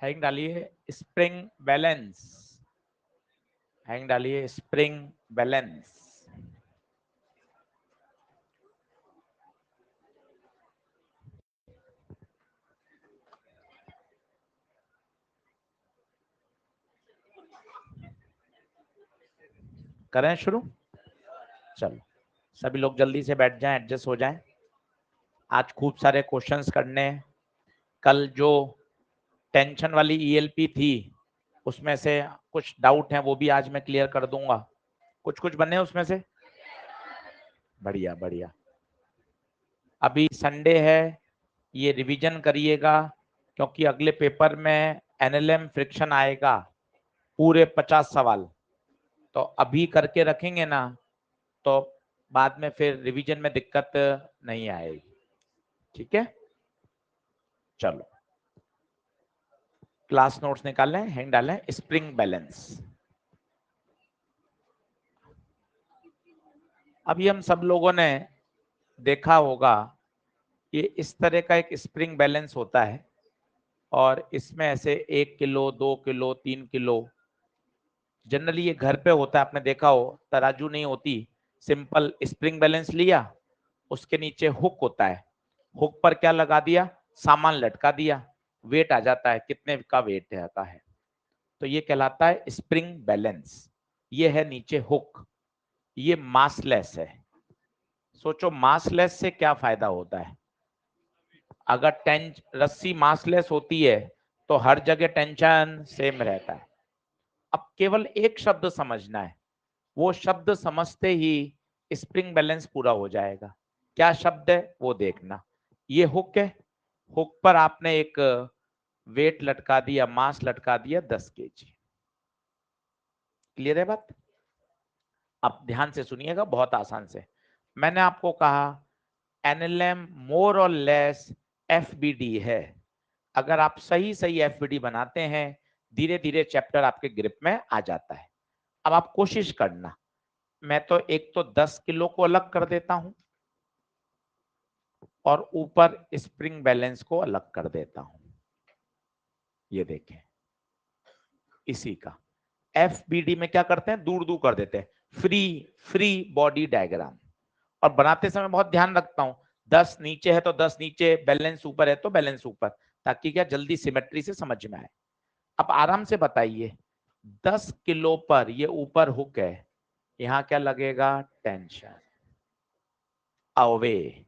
Hang डालिए spring balance, hang डालिए spring balance. करें शुरू? चलो सभी लोग जल्दी से बैठ जाएं, एडजस्ट हो जाएं। आज खूब सारे क्वेश्चंस करने हैं। कल जो टेंशन वाली ईएलपी थी उसमें से कुछ डाउट हैं, वो भी आज मैं क्लियर कर दूंगा। कुछ कुछ बने उसमें से। बढ़िया बढ़िया। अभी संडे है, ये रिवीजन करिएगा क्योंकि अगले पेपर में एनएलएम फ्रिक्शन आएगा, पूरे 50 सवाल। तो अभी करके रखेंगे ना तो बाद में फिर रिवीजन में दिक्कत नहीं आएगी। ठीक है, चलो क्लास नोट्स निकालें, हैंग डालें स्प्रिंग बैलेंस। अभी हम सब लोगों ने देखा होगा ये इस तरह का एक स्प्रिंग बैलेंस होता है और इसमें ऐसे 1 किलो 2 किलो 3 किलो, जनरली ये घर पे होता है, आपने देखा हो, तराजू नहीं होती, सिंपल स्प्रिंग बैलेंस लिया, उसके नीचे हुक होता है, हुक पर क्या लगा दिया, सामान लटका दिया, वेट आ जाता है कितने का वेट है, तो ये कहलाता है स्प्रिंग बैलेंस। ये है नीचे हुक, ये मासलेस है। सोचो मासलेस से क्या फायदा होता है। अगर रस्सी मासलेस होती है तो हर जगह टेंशन सेम रहता है। अब केवल एक शब्द समझना है, वो शब्द समझते ही स्प्रिंग बैलेंस पूरा हो जाएगा। क्या शब्द है वो देखना। ये हुक है, हुक पर आपने एक वेट लटका दिया, मास लटका दिया 10 केजी। क्लियर है बात? अब ध्यान से सुनिएगा, बहुत आसान से। मैंने आपको कहा एनएलएम मोर और लेस एफबीडी है। अगर आप सही सही एफबीडी बनाते हैं, धीरे धीरे चैप्टर आपके ग्रिप में आ जाता है। अब आप कोशिश करना, मैं तो एक तो 10 किलो को अलग कर देता हूं और ऊपर स्प्रिंग बैलेंस को अलग कर देता हूं। ये देखें, इसी का एफबीडी में क्या करते हैं, दूर दूर कर देते हैं, फ्री फ्री बॉडी डायग्राम। और बनाते समय बहुत ध्यान रखता हूं, 10 नीचे है तो 10 नीचे, बैलेंस ऊपर है तो बैलेंस ऊपर, ताकि क्या जल्दी सिमेट्री से समझ में आए। अब आराम से बताइए, 10 किलो पर ये ऊपर हुक है, यहां क्या लगेगा, टेंशन अवे।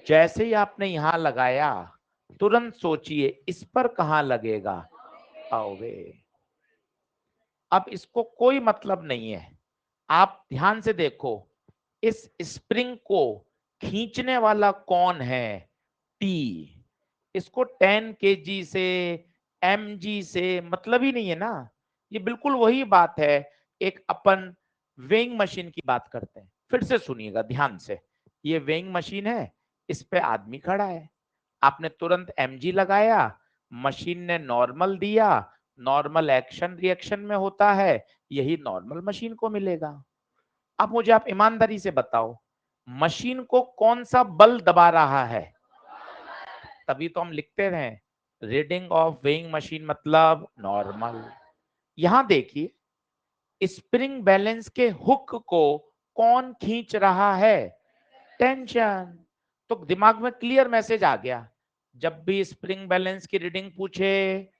जैसे ही आपने यहां लगाया तुरंत सोचिए इस पर कहां लगेगा, अवे। अब इसको कोई मतलब नहीं है, आप ध्यान से देखो, इस स्प्रिंग को खींचने वाला कौन है, टी। इसको 10 केजी से, mg से मतलब ही नहीं है ना। ये बिल्कुल वही बात है, एक अपन वेइंग मशीन की बात करते हैं। फिर से सुनिएगा ध्यान से, ये वेइंग मशीन है, इस पे आदमी खड़ा है, आपने तुरंत mg लगाया, मशीन ने नॉर्मल दिया, नॉर्मल एक्शन रिएक्शन में होता है, यही नॉर्मल मशीन को मिलेगा। अब मुझे आप ईमानदारी से बताओ, मशीन को कौन सा बल दबा रहा है, तभी तो हम लिखते रहे रीडिंग ऑफ वेइंग मशीन मतलब नॉर्मल। यहां देखिए स्प्रिंग बैलेंस के हुक को कौन खींच रहा है, टेंशन। तो दिमाग में क्लियर मैसेज आ गया, जब भी स्प्रिंग बैलेंस की रीडिंग पूछे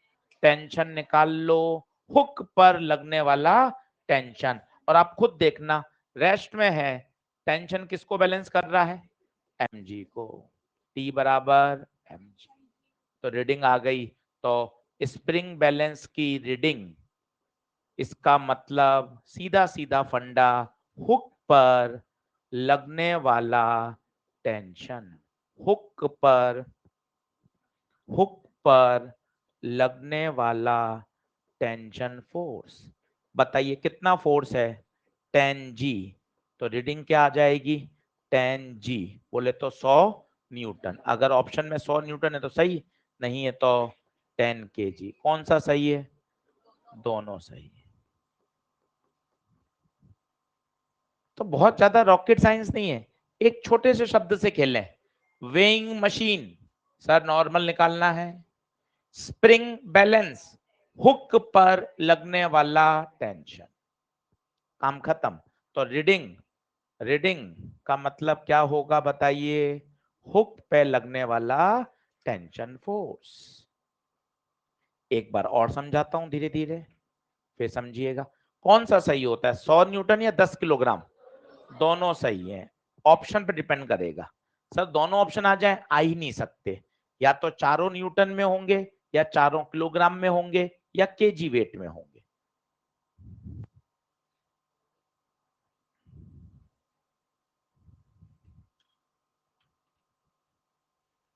टेंशन निकाल लो, हुक पर लगने वाला टेंशन। और आप खुद देखना, रेस्ट में है, टेंशन किसको बैलेंस कर रहा है, mg को, T बराबर mg। तो रीडिंग आ गई, तो स्प्रिंग बैलेंस की रीडिंग, इसका मतलब सीधा सीधा फंडा, हुक पर लगने वाला टेंशन, हुक पर, हुक पर लगने वाला टेंशन फोर्स। बताइए कितना फोर्स है, 10g। तो रीडिंग क्या आ जाएगी, 10g। बोले तो 100 न्यूटन। अगर ऑप्शन में 100 न्यूटन है तो सही, नहीं है तो 10 kg। कौन सा सही है, दोनों सही है। तो बहुत ज्यादा रॉकेट साइंस नहीं है, एक छोटे से शब्द से खेलें, वेइंग मशीन, सर नॉर्मल निकालना है, स्प्रिंग बैलेंस, हुक पर लगने वाला टेंशन। काम खत्म। तो रीडिंग, रीडिंग का मतलब क्या होगा बताइए? हुक पे लगने वाला टेंशन फोर्स। एक बार और समझाता हूं धीरे धीरे, फिर समझिएगा। कौन सा सही होता है, 100 न्यूटन या 10 किलोग्राम? दोनों सही है, ऑप्शन पे डिपेंड करेगा। सर दोनों ऑप्शन आ जाए, आ ही नहीं सकते। या तो चारों न्यूटन में होंगे, या चारों किलोग्राम में होंगे, या केजी वेट में होंगे।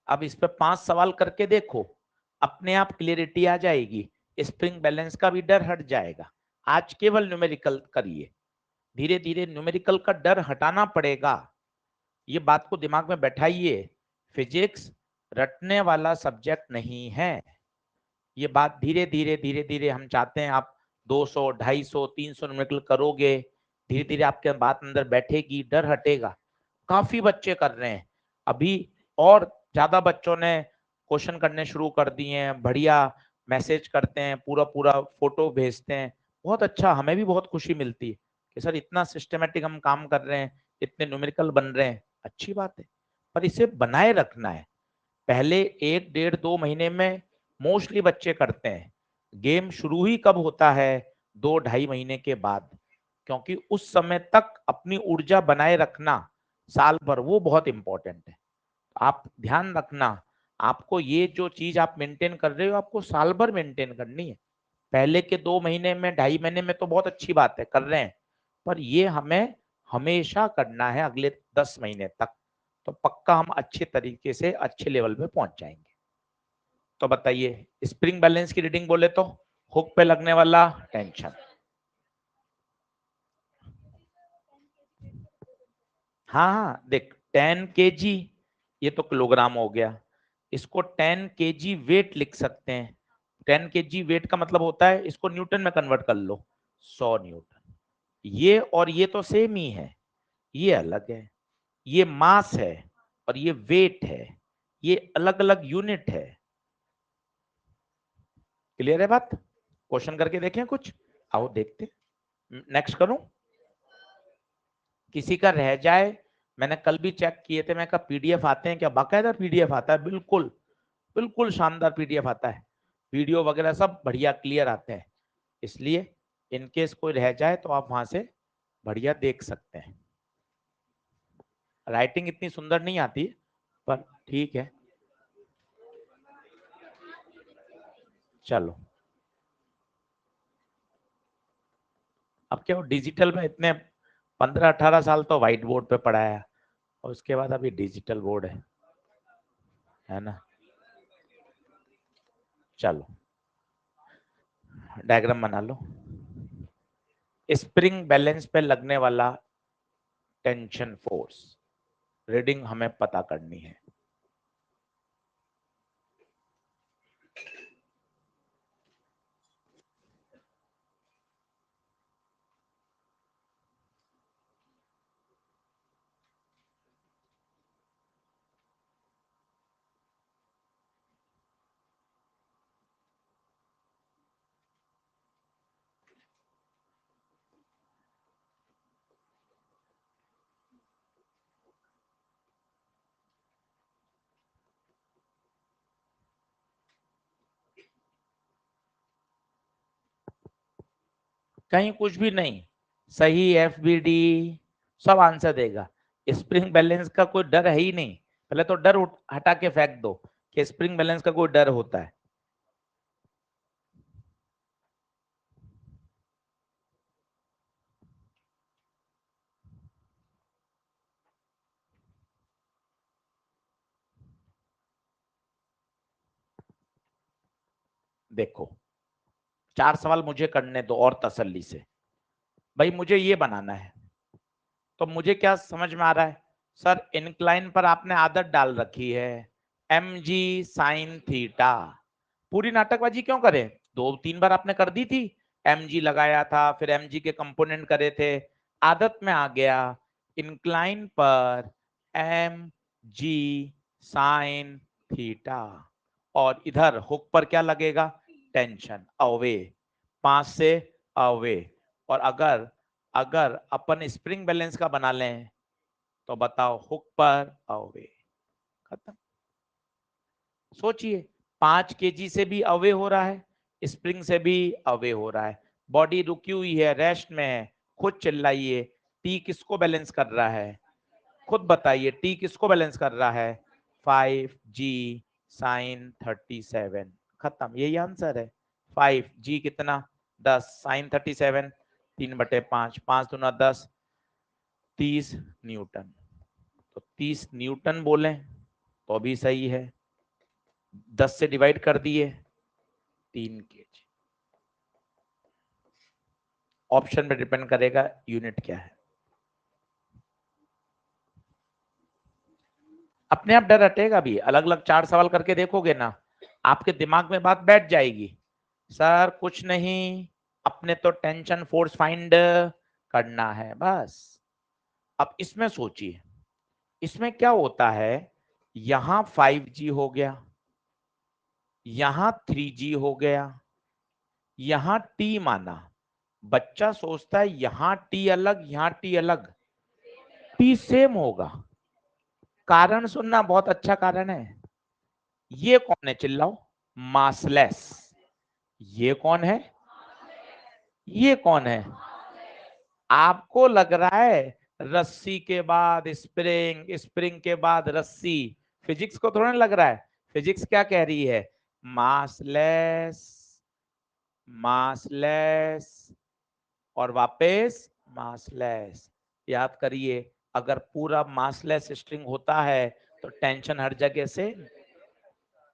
अब इस पे 5 सवाल करके देखो, अपने आप क्लियरिटी आ जाएगी, स्प्रिंग बैलेंस का भी डर हट जाएगा। आज केवल न्यूमेरिकल करिए, धीरे धीरे न्यूमेरिकल का डर हटाना पड़ेगा। ये बात को दिमाग में बैठाइए, फिजिक्स रटने वाला सब्जेक्ट नहीं है। ये बात धीरे धीरे धीरे धीरे हम चाहते हैं आप 200, 250, 300 न्यूमेरिकल करोगे, धीरे धीरे आपके बात अंदर बैठेगी, डर हटेगा। काफी बच्चे कर रहे हैं अभी, और ज्यादा बच्चों ने क्वेश्चन करने शुरू कर दिए हैं, बढ़िया मैसेज करते हैं, पूरा पूरा फोटो भेजते हैं। बहुत अच्छा, हमें भी बहुत खुशी मिलती है कि सर इतना सिस्टमेटिक हम काम कर रहे हैं, इतने न्यूमेरिकल बन रहे हैं, अच्छी बात है। पर इसे बनाए रखना है। पहले 1, 1.5, 2 महीने में मोस्टली बच्चे करते हैं। गेम शुरू ही कब होता है? 2, 2.5 महीने के बाद। क्योंकि उस समय तक अपनी ऊर्जा बनाए रखना साल भर, वो बहुत इंपॉर्टेंट है। आप ध्यान रखना, आपको ये जो चीज आप मेंटेन कर रहे हो, आपको साल भर मेंटेन करनी है। पहले के 2 महीने में, 2.5 महीने में तो बहुत अच्छी बात है, कर रहे हैं, पर ये हमें हमेशा करना है अगले 10 महीने तक। तो पक्का हम अच्छे तरीके से अच्छे लेवल पे पहुंच जाएंगे। तो बताइए, स्प्रिंग बैलेंस की रीडिंग बोले तो हुक पे लगने वाला टेंशन। हाँ हाँ, देख 10 केजी, ये तो किलोग्राम हो गया, इसको 10 केजी वेट लिख सकते हैं। 10 केजी वेट का मतलब होता है, इसको न्यूटन में कन्वर्ट कर लो, 100 न्यूटन। ये और ये तो सेम ही है, ये अलग है, ये मास है और ये वेट है, ये अलग अलग यूनिट है। क्लियर है बात? क्वेश्चन करके देखें कुछ, आओ देखते। नेक्स्ट करूं? किसी का रह जाए, मैंने कल भी चेक किए थे, मैं कहा पीडीएफ आते हैं क्या? बाकायदा पीडीएफ आता है, बिल्कुल बिल्कुल शानदार पीडीएफ आता है, वीडियो वगैरह सब बढ़िया क्लियर आते हैं। इसलिए इनकेस कोई रह जाए तो आप वहां से बढ़िया देख सकते हैं। राइटिंग इतनी सुंदर नहीं आती, पर ठीक है, चलो। अब क्या, वो डिजिटल में इतने 15-18 साल तो व्हाइट बोर्ड पे पढ़ाया, और उसके बाद अभी डिजिटल बोर्ड है ना। चलो डायग्राम बना लो। स्प्रिंग बैलेंस पे लगने वाला टेंशन फोर्स, रीडिंग हमें पता करनी है। कहीं कुछ भी नहीं, सही एफ बी डी सब आंसर देगा। स्प्रिंग बैलेंस का कोई डर है ही नहीं। पहले तो डर हटा के फेंक दो कि स्प्रिंग बैलेंस का कोई डर होता है। देखो 4 सवाल मुझे करने दो और तसल्ली से। भाई मुझे ये बनाना है, तो मुझे क्या समझ में आ रहा है? सर इंक्लाइन पर आपने आदत डाल रखी है, एम जी साइन थीटा। पूरी नाटकबाजी क्यों करें? 2-3 बार आपने कर दी थी, एम जी लगाया था, फिर एम जी के कंपोनेंट करे थे, आदत में आ गया। इंक्लाइन पर एम जी साइन थीटा, और इधर हुक पर क्या लगेगा, टेंशन, अवे, 5 से अवे। और अगर अगर अपन स्प्रिंग बैलेंस का बना लें तो बताओ, हुक पर अवे, खत्म। सोचिए, 5 केजी से भी अवे हो रहा है, स्प्रिंग से भी अवे हो रहा है, बॉडी रुकी हुई है, रेस्ट में है, खुद चिल्लाइए, टी किसको बैलेंस कर रहा है, खुद बताइए, टी किसको बैलेंस कर रहा है, 5g साइन 37, खत्म, यही आंसर है। 5g कितना, 10 साइन 37, 3/5, 5 दूना 10, 30 न्यूटन। तो 30 न्यूटन बोले तो भी सही है, 10 से डिवाइड कर दिए, 3 केजी। ऑप्शन पे डिपेंड करेगा यूनिट क्या है। अपने आप डर हटेगा भी, अलग अलग 4 सवाल करके देखोगे ना, आपके दिमाग में बात बैठ जाएगी, सर कुछ नहीं, अपने तो टेंशन फोर्स फाइंड करना है बस। अब इसमें सोचिए, इसमें क्या होता है, यहां 5g हो गया, यहां 3g हो गया, यहां t माना, बच्चा सोचता है यहां t अलग, यहां t अलग, t सेम होगा। कारण सुनना, बहुत अच्छा कारण है। ये कौन है, चिल्लाओ, मासलेस। ये कौन है, ये कौन है, आपको लग रहा है रस्सी के बाद स्प्रिंग, स्प्रिंग के बाद रस्सी, फिजिक्स को थोड़ा लग रहा है, फिजिक्स क्या कह रही है, मासलेस, मासलेस और वापस मासलेस। याद करिए, अगर पूरा मासलेस स्ट्रिंग होता है तो टेंशन हर जगह से,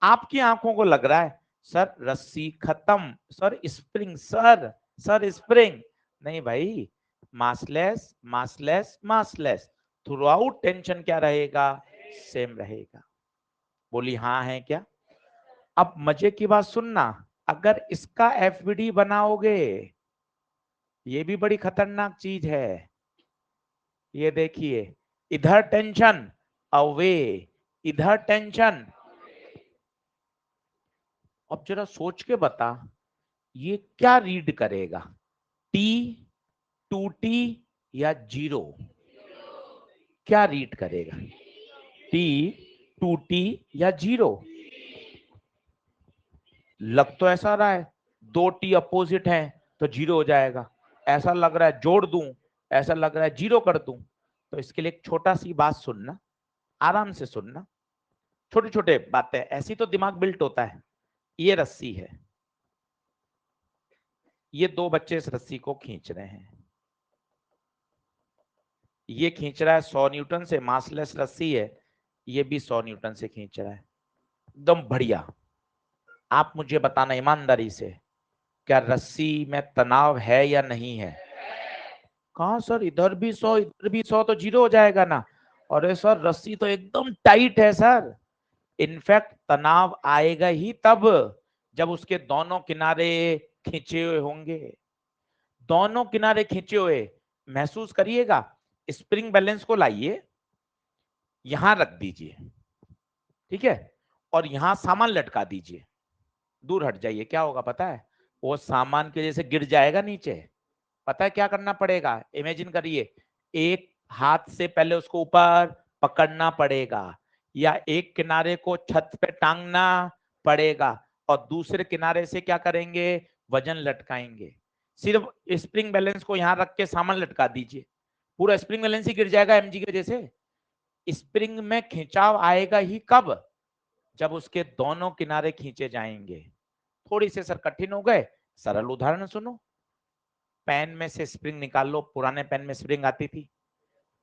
आपकी आंखों को लग रहा है सर रस्सी खत्म, सर स्प्रिंग, सर स्प्रिंग, नहीं भाई, massless massless massless, through out tension क्या रहेगा, सेम रहेगा। बोली हाँ है क्या। अब मजे की बात सुनना, अगर इसका एफबीडी बनाओगे, ये भी बड़ी खतरनाक चीज है। ये देखिए, इधर टेंशन अवे, इधर टेंशन, अब जरा सोच के बता, ये क्या रीड करेगा, टी, 2t या 0, क्या रीड करेगा, टी, 2t या 0। लग तो ऐसा रहा है 2t अपोजिट है तो 0 हो जाएगा, ऐसा लग रहा है जोड़ दूं, ऐसा लग रहा है 0 कर दूं। तो इसके लिए एक छोटा सी बात सुनना, आराम से सुनना, छोटे छोटे बातें, ऐसी तो दिमाग बिल्ट होता है। ये रस्सी है, ये 2 बच्चे इस रस्सी को खींच रहे हैं, ये खींच रहा है 100 न्यूटन से, मासलेस रस्सी है, ये भी 100 न्यूटन से खींच रहा है, एकदम बढ़िया। आप मुझे बताना ईमानदारी से, क्या रस्सी में तनाव है या नहीं है। कहा सर इधर भी 100 इधर भी 100 तो 0 हो जाएगा ना। अरे सर रस्सी तो एकदम टाइट है सर, इनफैक्ट तनाव आएगा ही तब जब उसके दोनों किनारे खींचे हुए होंगे, दोनों किनारे खींचे हुए, महसूस करिएगा। स्प्रिंग बैलेंस को लाइए, यहां रख दीजिए, ठीक है, और यहां सामान लटका दीजिए, दूर हट जाइए, क्या होगा पता है, वो सामान के जैसे गिर जाएगा नीचे। पता है क्या करना पड़ेगा, इमेजिन करिए, एक हाथ से पहले उसको ऊपर पकड़ना पड़ेगा, या एक किनारे को छत पे टांगना पड़ेगा, और दूसरे किनारे से क्या करेंगे, वजन लटकाएंगे। सिर्फ स्प्रिंग बैलेंस को यहां रख के सामान लटका दीजिए, पूरा स्प्रिंग बैलेंस ही गिर जाएगा एमजी की वजह से। स्प्रिंग में खिंचाव आएगा ही कब, जब उसके दोनों किनारे खींचे जाएंगे। थोड़ी से सर कठिन हो गए, सरल उदाहरण सुनो, पेन में से स्प्रिंग निकाल लो, पुराने पेन में स्प्रिंग आती थी,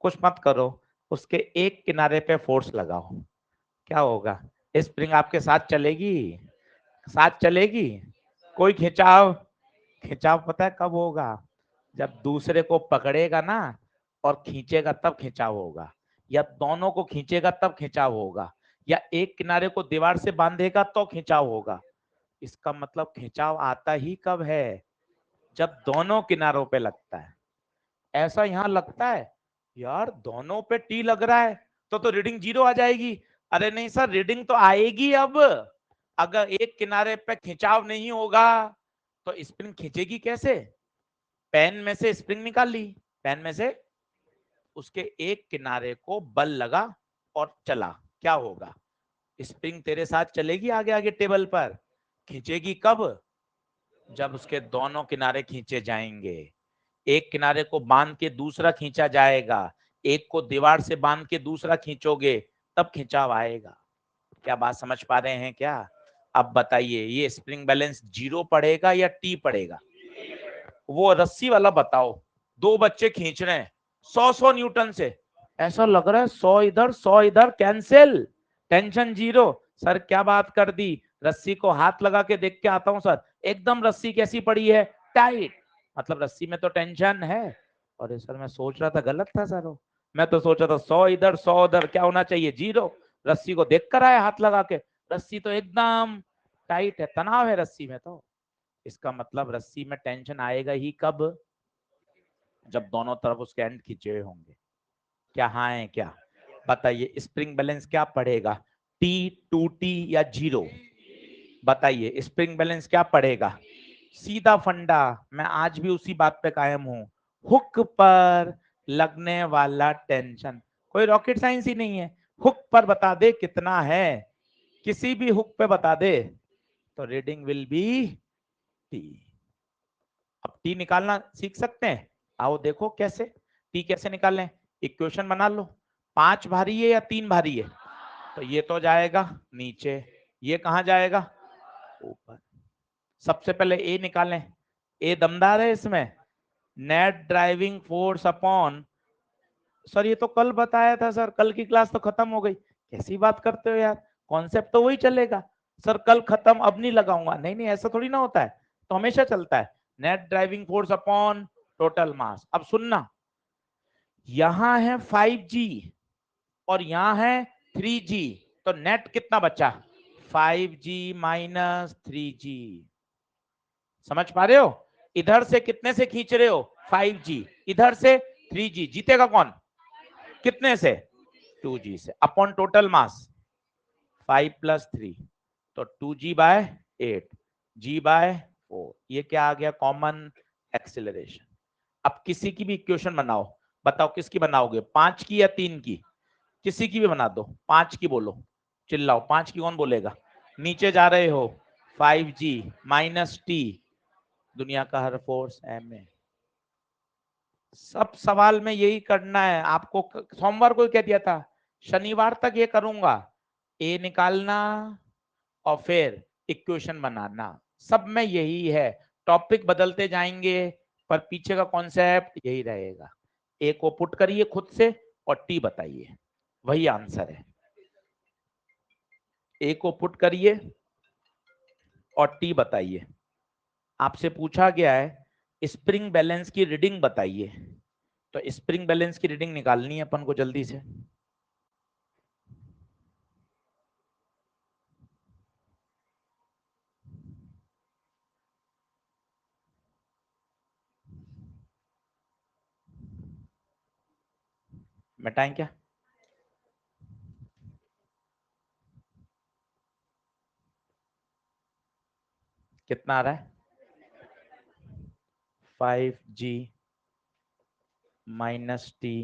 कुछ मत करो, उसके एक किनारे पे फोर्स लगाओ, क्या होगा, स्प्रिंग आपके साथ चलेगी, साथ चलेगी, कोई खिंचाव, खिंचाव पता है कब होगा, जब दूसरे को पकड़ेगा ना और खींचेगा तब खिंचाव होगा, या दोनों को खींचेगा तब खिंचाव होगा, या एक किनारे को दीवार से बांधेगा तो खिंचाव होगा। इसका मतलब खिंचाव आता ही कब है, जब दोनों किनारों पे लगता है। ऐसा यहां लगता है यार दोनों पे टी लग रहा है तो रीडिंग 0 आ जाएगी, अरे नहीं सर रीडिंग तो आएगी अब अगर एक किनारे पे खिंचाव नहीं होगा तो स्प्रिंग खींचेगी कैसे? पेन में से स्प्रिंग निकाल ली, पेन में से उसके एक किनारे को बल लगा और चला, क्या होगा? स्प्रिंग तेरे साथ चलेगी आगे आगे टेबल पर। खींचेगी कब? जब उसके दोनों किनारे खींचे जाएंगे। एक किनारे को बांध के दूसरा खींचा जाएगा, एक को दीवार से बांध के दूसरा खींचोगे तब खिंचाव आएगा। क्या बात समझ पा रहे हैं क्या? अब बताइए ये स्प्रिंग बैलेंस 0 पड़ेगा या टी पड़ेगा? वो रस्सी वाला बताओ, दो बच्चे खींच रहे हैं 100 न्यूटन से, ऐसा लग रहा है 100 इधर 100 इधर, कैंसिल, टेंशन 0। सर क्या बात कर दी, रस्सी को हाथ लगा के देख के आता हूं सर, एकदम रस्सी कैसी पड़ी है? टाइट, मतलब रस्सी में तो टेंशन है। और सर मैं सोच रहा था गलत था सर, मैं तो सोच रहा था 100 इधर 100 उधर, क्या होना चाहिए? 0। रस्सी को देख कर आया हाथ लगा के, रस्सी तो एकदम टाइट है, तनाव है रस्सी में। तो इसका मतलब रस्सी में टेंशन आएगा ही कब? जब दोनों तरफ उसके एंड खींचे होंगे। क्या हाँ है क्या? बताइए स्प्रिंग बैलेंस क्या पड़ेगा, टी 2T या 0? बताइए स्प्रिंग बैलेंस क्या पड़ेगा? सीधा फंडा, मैं आज भी उसी बात पे कायम हूं, हुक पर लगने वाला टेंशन, कोई रॉकेट साइंस ही नहीं है। हुक पर बता दे कितना है, किसी भी हुक पे बता दे तो रीडिंग विल बी टी। अब टी निकालना सीख सकते हैं, आओ देखो कैसे टी कैसे निकालें। इक्वेशन बना लो, 5 भारी है या 3 भारी है? तो ये तो जाएगा नीचे, ये कहां जाएगा? ऊपर। सबसे पहले ए निकालें, ए दमदार है इसमें, net driving force upon, sir ये तो कल बताया था सर, कल की क्लास तो खत्म हो गई। कैसी बात करते हो यार, कॉन्सेप्ट तो वही चलेगा। सर कल खत्म, अब नहीं लगाऊंगा, नहीं नहीं ऐसा थोड़ी ना होता है, तो हमेशा चलता है। Net driving force upon total मास। अब सुनना, यहां है 5G और यहां है 3G, तो नेट कितना बचा? 5G minus 3G। समझ पा रहे हो? इधर से कितने से खींच रहे हो? 5G, इधर से 3G, जीतेगा कौन? कितने से? 2G से, अपॉन टोटल मास 5 + 3, तो 2G बाय 8, G बाय 4, ये क्या आ गया? Common acceleration. अब किसी की भी इक्वेशन बनाओ, बताओ किसकी बनाओगे, 5 की या 3 की? किसी की भी बना दो, 5 की बोलो, चिल्लाओ, 5 की कौन बोलेगा? नीचे जा रहे हो, 5G माइनस टी, दुनिया का हर फोर्स m है। सब सवाल में यही करना है आपको, सोमवार को कह दिया था, शनिवार तक ये करूंगा, ए निकालना और फिर इक्वेशन बनाना, सब में यही है। टॉपिक बदलते जाएंगे पर पीछे का कॉन्सेप्ट यही रहेगा। ए को पुट करिए खुद से और टी बताइए, वही आंसर है। ए को पुट करिए और टी बताइए। आपसे पूछा गया है स्प्रिंग बैलेंस की रीडिंग बताइए, तो स्प्रिंग बैलेंस की रीडिंग निकालनी है अपन को जल्दी से। मिटाएं क्या? कितना आ रहा है? 5G minus T,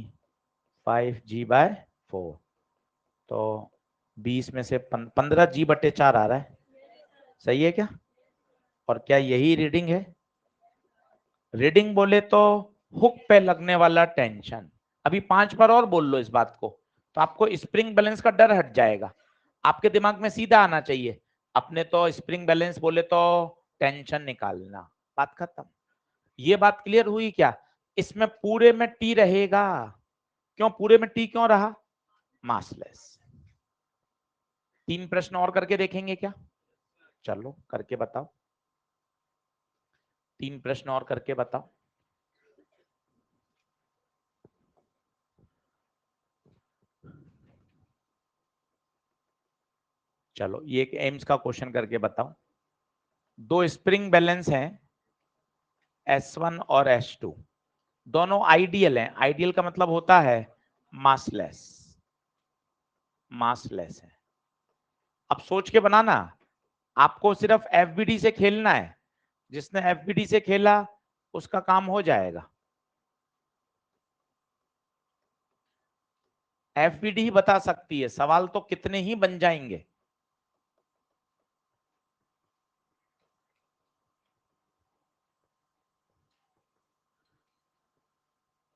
5G bye 4, तो 20 में से 15G/4 आ रहा है, सही है क्या? और क्या यही रीडिंग है? रीडिंग बोले तो हुक पे लगने वाला टेंशन। अभी 5 बार और बोल लो इस बात को, तो आपको स्प्रिंग बैलेंस का डर हट जाएगा। आपके दिमाग में सीधा आना चाहिए, अपने तो स्प्रिंग बैलेंस बोले तो टेंशन निकालना, बात खत्म। ये बात क्लियर हुई क्या? इसमें पूरे में टी रहेगा, क्यों पूरे में टी क्यों रहा? मासलेस। 3 प्रश्न और करके देखेंगे क्या? चलो करके बताओ, 3 प्रश्न और करके बताओ। चलो ये एक एम्स का क्वेश्चन करके बताओ। दो स्प्रिंग बैलेंस हैं S1 और S2, दोनों आइडियल हैं। आइडियल का मतलब होता है मासलेस, मासलेस है। अब सोच के बनाना, आपको सिर्फ एफबीडी से खेलना है, जिसने एफबीडी से खेला उसका काम हो जाएगा। एफबीडी ही बता सकती है, सवाल तो कितने ही बन जाएंगे।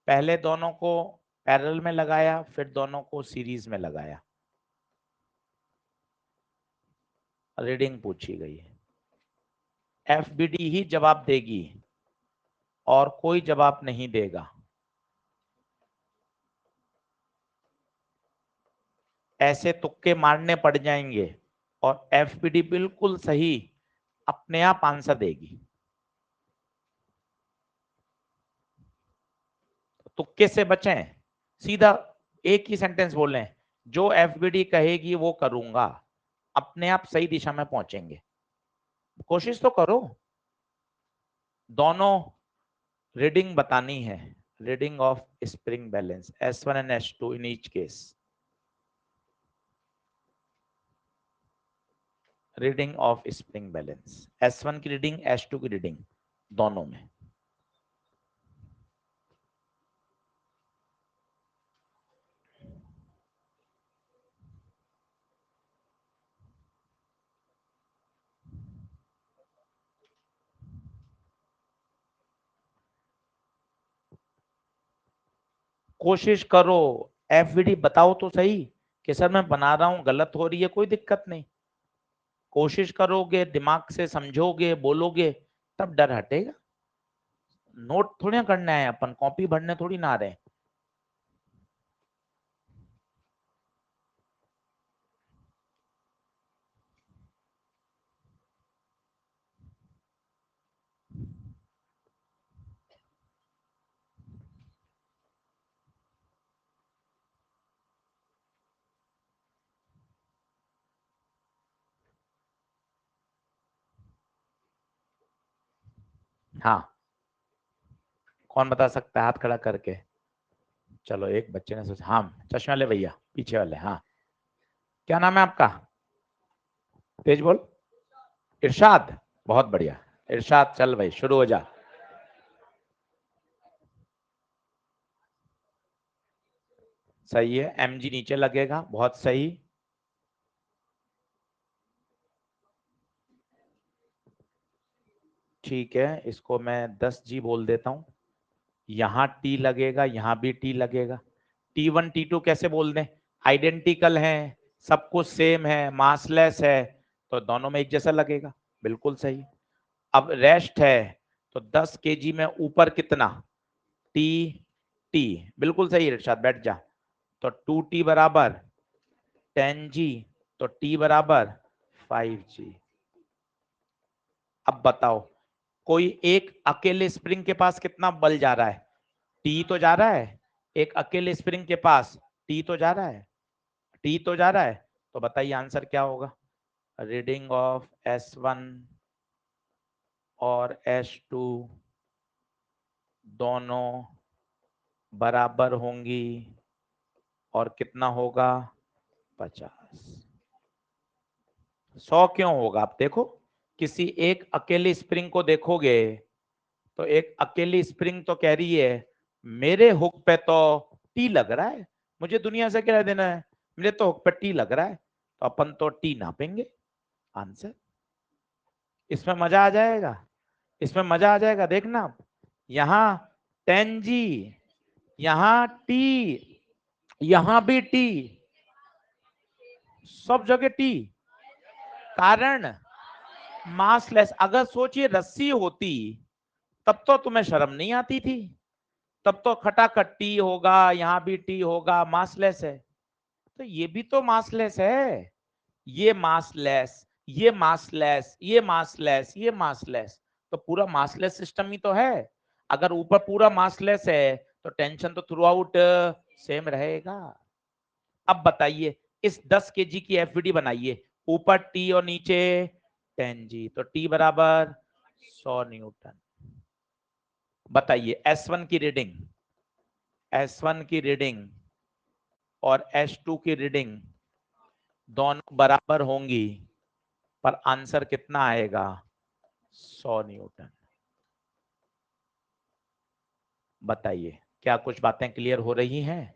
पहले दोनों को पैरेलल में लगाया, फिर दोनों को सीरीज में लगाया, रीडिंग पूछी गई है। एफबीडी ही जवाब देगी और कोई जवाब नहीं देगा। ऐसे तुक्के मारने पड़ जाएंगे और एफबीडी बिल्कुल सही अपने आप आंसर देगी। तुक्के से बचें, सीधा एक ही सेंटेंस बोलें, जो एफबीडी कहेगी वो करूंगा, अपने आप सही दिशा में पहुंचेंगे। कोशिश तो करो। दोनों रीडिंग बतानी है, reading of spring balance S1 and S2 in each case. Reading of spring balance, S1 की रीडिंग, S2 की रीडिंग, दोनों में। कोशिश करो, एफबीडी बताओ तो सही कि सर मैं बना रहा हूं, गलत हो रही है, कोई दिक्कत नहीं। कोशिश करोगे, दिमाग से समझोगे, बोलोगे, तब डर हटेगा। नोट थोड़ी ना करना है, अपन कॉपी भरने थोड़ी ना आ रहे हैं। हाँ, कौन बता सकता है हाथ खड़ा करके? चलो, एक बच्चे ने सोचा। हाँ, चश्मे वाले भैया, पीछे वाले। हाँ, क्या नाम है आपका? तेज बोल। इरशाद, बहुत बढ़िया। इरशाद, चल भाई शुरू हो जा। सही है, mg नीचे लगेगा, बहुत सही। ठीक है, इसको मैं 10g बोल देता हूं। यहाँ टी लगेगा, यहाँ भी टी लगेगा। T1 T2 कैसे बोल दें? आइडेंटिकल हैं, सब कुछ सेम है, मासलेस है, तो दोनों में एक जैसा लगेगा। बिल्कुल सही। अब रेस्ट है, तो 10 kg में ऊपर कितना? टी टी, बिल्कुल सही इरशाद, बैठ जा। तो 2t बराबर 10g, तो t बराबर 5g। अब बताओ, कोई एक अकेले स्प्रिंग के पास कितना बल जा रहा है? टी तो जा रहा है, एक अकेले स्प्रिंग के पास टी तो जा रहा है, टी तो जा रहा है। तो बताइए आंसर क्या होगा? रीडिंग ऑफ S1 और S2 दोनों बराबर होंगी और कितना होगा? 50। 100 क्यों होगा? आप देखो, किसी एक अकेले स्प्रिंग को देखोगे तो एक अकेली स्प्रिंग तो कह रही है मेरे हुक पे तो टी लग रहा है, मुझे दुनिया से क्या देना है, मेरे तो हुक पे टी लग रहा है, तो अपन तो टी नापेंगे। आंसर। इसमें मजा आ जाएगा, इसमें मजा आ जाएगा, देखना। यहाँ 10g, यहाँ टी, यहाँ भी टी, सब जगह टी। कारण मासलेस। अगर सोचिए रस्सी होती तब तो तुम्हें शर्म नहीं आती थी, तब तो खटाखट टी होगा, यहाँ भी टी होगा, मासलेस है। तो ये भी तो मासलेस है, ये मासलेस, ये मासलेस, ये मासलेस, ये मासलेस, तो पूरा मासलेस सिस्टम ही तो है। अगर ऊपर पूरा मासलेस है तो टेंशन तो थ्रू आउट सेम रहेगा। अब बताइए, इस 10 kg की एफबीडी बनाइए, ऊपर टी और नीचे 10g, तो टी बराबर 100 न्यूटन। बताइए S1 की रीडिंग, S1 की रीडिंग और S2 की रीडिंग दोनों बराबर होंगी पर आंसर कितना आएगा? 100 न्यूटन। बताइए, क्या कुछ बातें क्लियर हो रही हैं?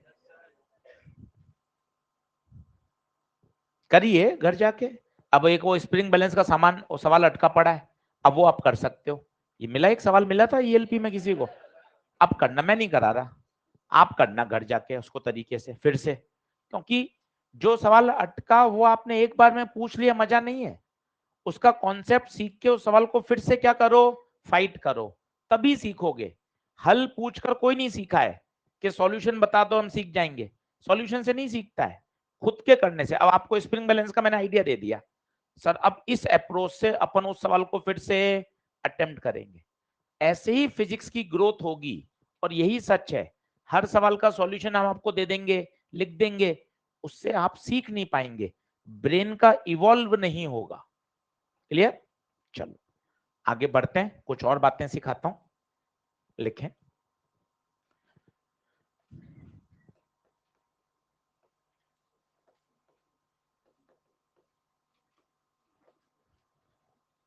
करिए घर जाके। अब एक वो स्प्रिंग बैलेंस का सामान, वो सवाल अटका पड़ा है, अब वो आप कर सकते हो। ये मिला, एक सवाल मिला था ईएलपी में किसी को, अब करना, मैं नहीं करा रहा, आप करना घर जाके उसको तरीके से फिर से, क्योंकि जो सवाल अटका वो आपने एक बार में पूछ लिया, मजा नहीं है। उसका कॉन्सेप्ट सीख के उस सवाल को फिर से क्या करो, फाइट करो, तभी सीखोगे। हल पूछकर कोई नहीं सीखा है कि सॉल्यूशन बता दो हम सीख जाएंगे, सॉल्यूशन से नहीं सीखता है, खुद के करने से। अब आपको स्प्रिंग बैलेंस का मैंने आइडिया दे दिया सर, अब इस अप्रोच से अपन उस सवाल को फिर से अटेम्प्ट करेंगे। ऐसे ही फिजिक्स की ग्रोथ होगी, और यही सच है। हर सवाल का सॉल्यूशन हम आपको दे देंगे, लिख देंगे, उससे आप सीख नहीं पाएंगे, ब्रेन का इवॉल्व नहीं होगा। क्लियर? चलो आगे बढ़ते हैं, कुछ और बातें सिखाता हूं, लिखें।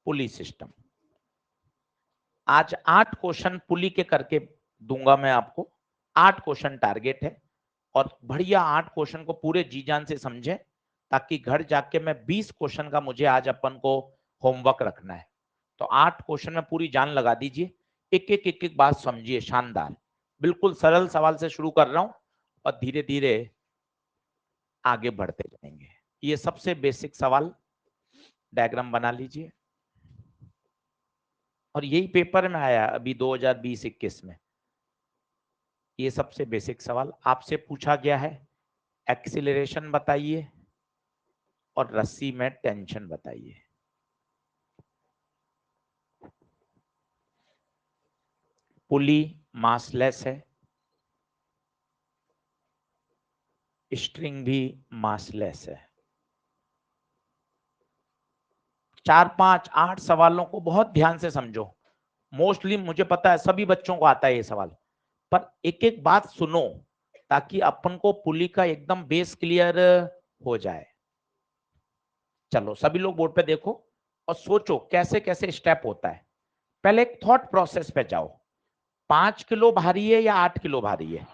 पुली सिस्टम, आज 8 क्वेश्चन पुली के करके दूंगा मैं आपको। 8 क्वेश्चन टारगेट है, और बढ़िया 8 क्वेश्चन को पूरे जी जान से समझें, ताकि घर जाके मैं 20 क्वेश्चन का मुझे आज अपन को होमवर्क रखना है। तो 8 क्वेश्चन में पूरी जान लगा दीजिए, एक एक बात समझिए, शानदार। बिल्कुल सरल सवाल से शुरू कर रहा हूं, और धीरे धीरे आगे बढ़ते जाएंगे। ये सबसे बेसिक सवाल, डायग्राम बना लीजिए, और यही पेपर में आया अभी 2020-21 में। ये सबसे बेसिक सवाल आपसे पूछा गया है, एक्सीलरेशन बताइए और रस्सी में टेंशन बताइए। पुली मासलेस है, स्ट्रिंग भी मासलेस है। 4, 5, 8 सवालों को बहुत ध्यान से समझो। मोस्टली मुझे पता है सभी बच्चों को आता है ये सवाल, पर एक एक बात सुनो, ताकि अपन को पुली का एकदम बेस क्लियर हो जाए। चलो सभी लोग बोर्ड पे देखो और सोचो कैसे कैसे स्टेप होता है। पहले एक थॉट प्रोसेस पे जाओ, 5 किलो भारी है या 8 किलो भारी है?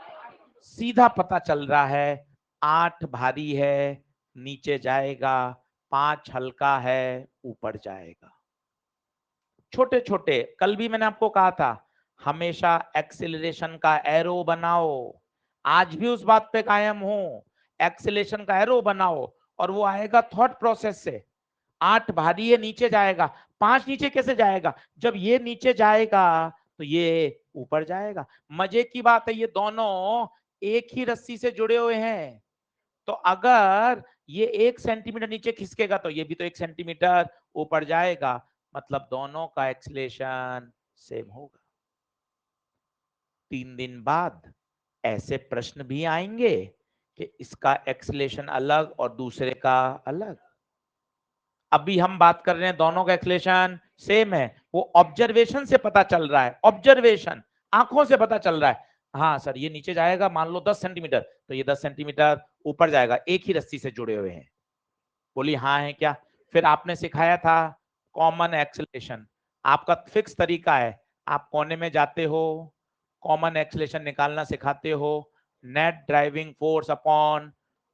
सीधा पता चल रहा है 8 भारी है, नीचे जाएगा, 5 हल्का है, ऊपर जाएगा। छोटे छोटे, कल भी मैंने आपको कहा था हमेशा एक्सीलरेशन का एरो बनाओ, आज भी उस बात पे कायम हूं, एक्सीलरेशन का एरो बनाओ, और वो आएगा थॉट प्रोसेस से। 8 भारी है, नीचे जाएगा, 5 नीचे कैसे जाएगा? जब ये नीचे जाएगा तो ये ऊपर जाएगा। मजे की बात है, ये दोनों एक ही रस्सी से जुड़े हुए हैं, तो अगर ये 1 सेंटीमीटर नीचे खिसकेगा तो ये भी तो 1 सेंटीमीटर ऊपर जाएगा, मतलब दोनों का एक्सीलरेशन सेम होगा। 3 दिन बाद ऐसे प्रश्न भी आएंगे कि इसका एक्सीलरेशन अलग और दूसरे का अलग। अभी हम बात कर रहे हैं दोनों का एक्सीलरेशन सेम है, वो ऑब्जर्वेशन से पता चल रहा है, ऑब्जर्वेशन, आंखों से पता चल रहा है। हाँ सर ये नीचे जाएगा मान लो 10 सेंटीमीटर, तो ये 10 सेंटीमीटर ऊपर जाएगा, एक ही रस्सी से जुड़े हुए हैं। बोली हाँ है क्या? फिर आपने सिखाया था कॉमन एक्सीलरेशन, आपका फिक्स तरीका है, आप कोने में जाते हो, कॉमन एक्सीलरेशन निकालना सिखाते हो, net driving force upon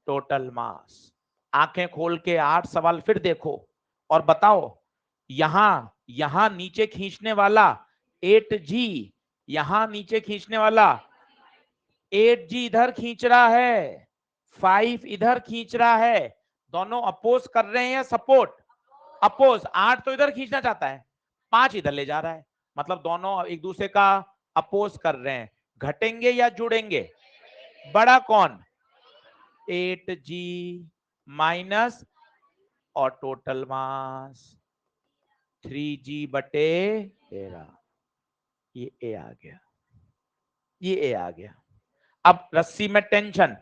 total मास। आंखें खोल के 8 सवाल फिर देखो और बताओ, यहां यहां नीचे खींचने वाला 8G, यहां नीचे खींचने वाला 8G इधर खींच रहा है, 5 इधर खींच रहा है, दोनों अपोज कर रहे हैं या सपोर्ट? अपोज। 8 तो इधर खींचना चाहता है, 5 इधर ले जा रहा है, मतलब दोनों एक दूसरे का अपोज कर रहे हैं। घटेंगे या जुड़ेंगे? बड़ा कौन? 8G माइनस और टोटल मास 3G बटे 13, ये ए आ गया, ये ए आ गया। अब रस्सी में टेंशन,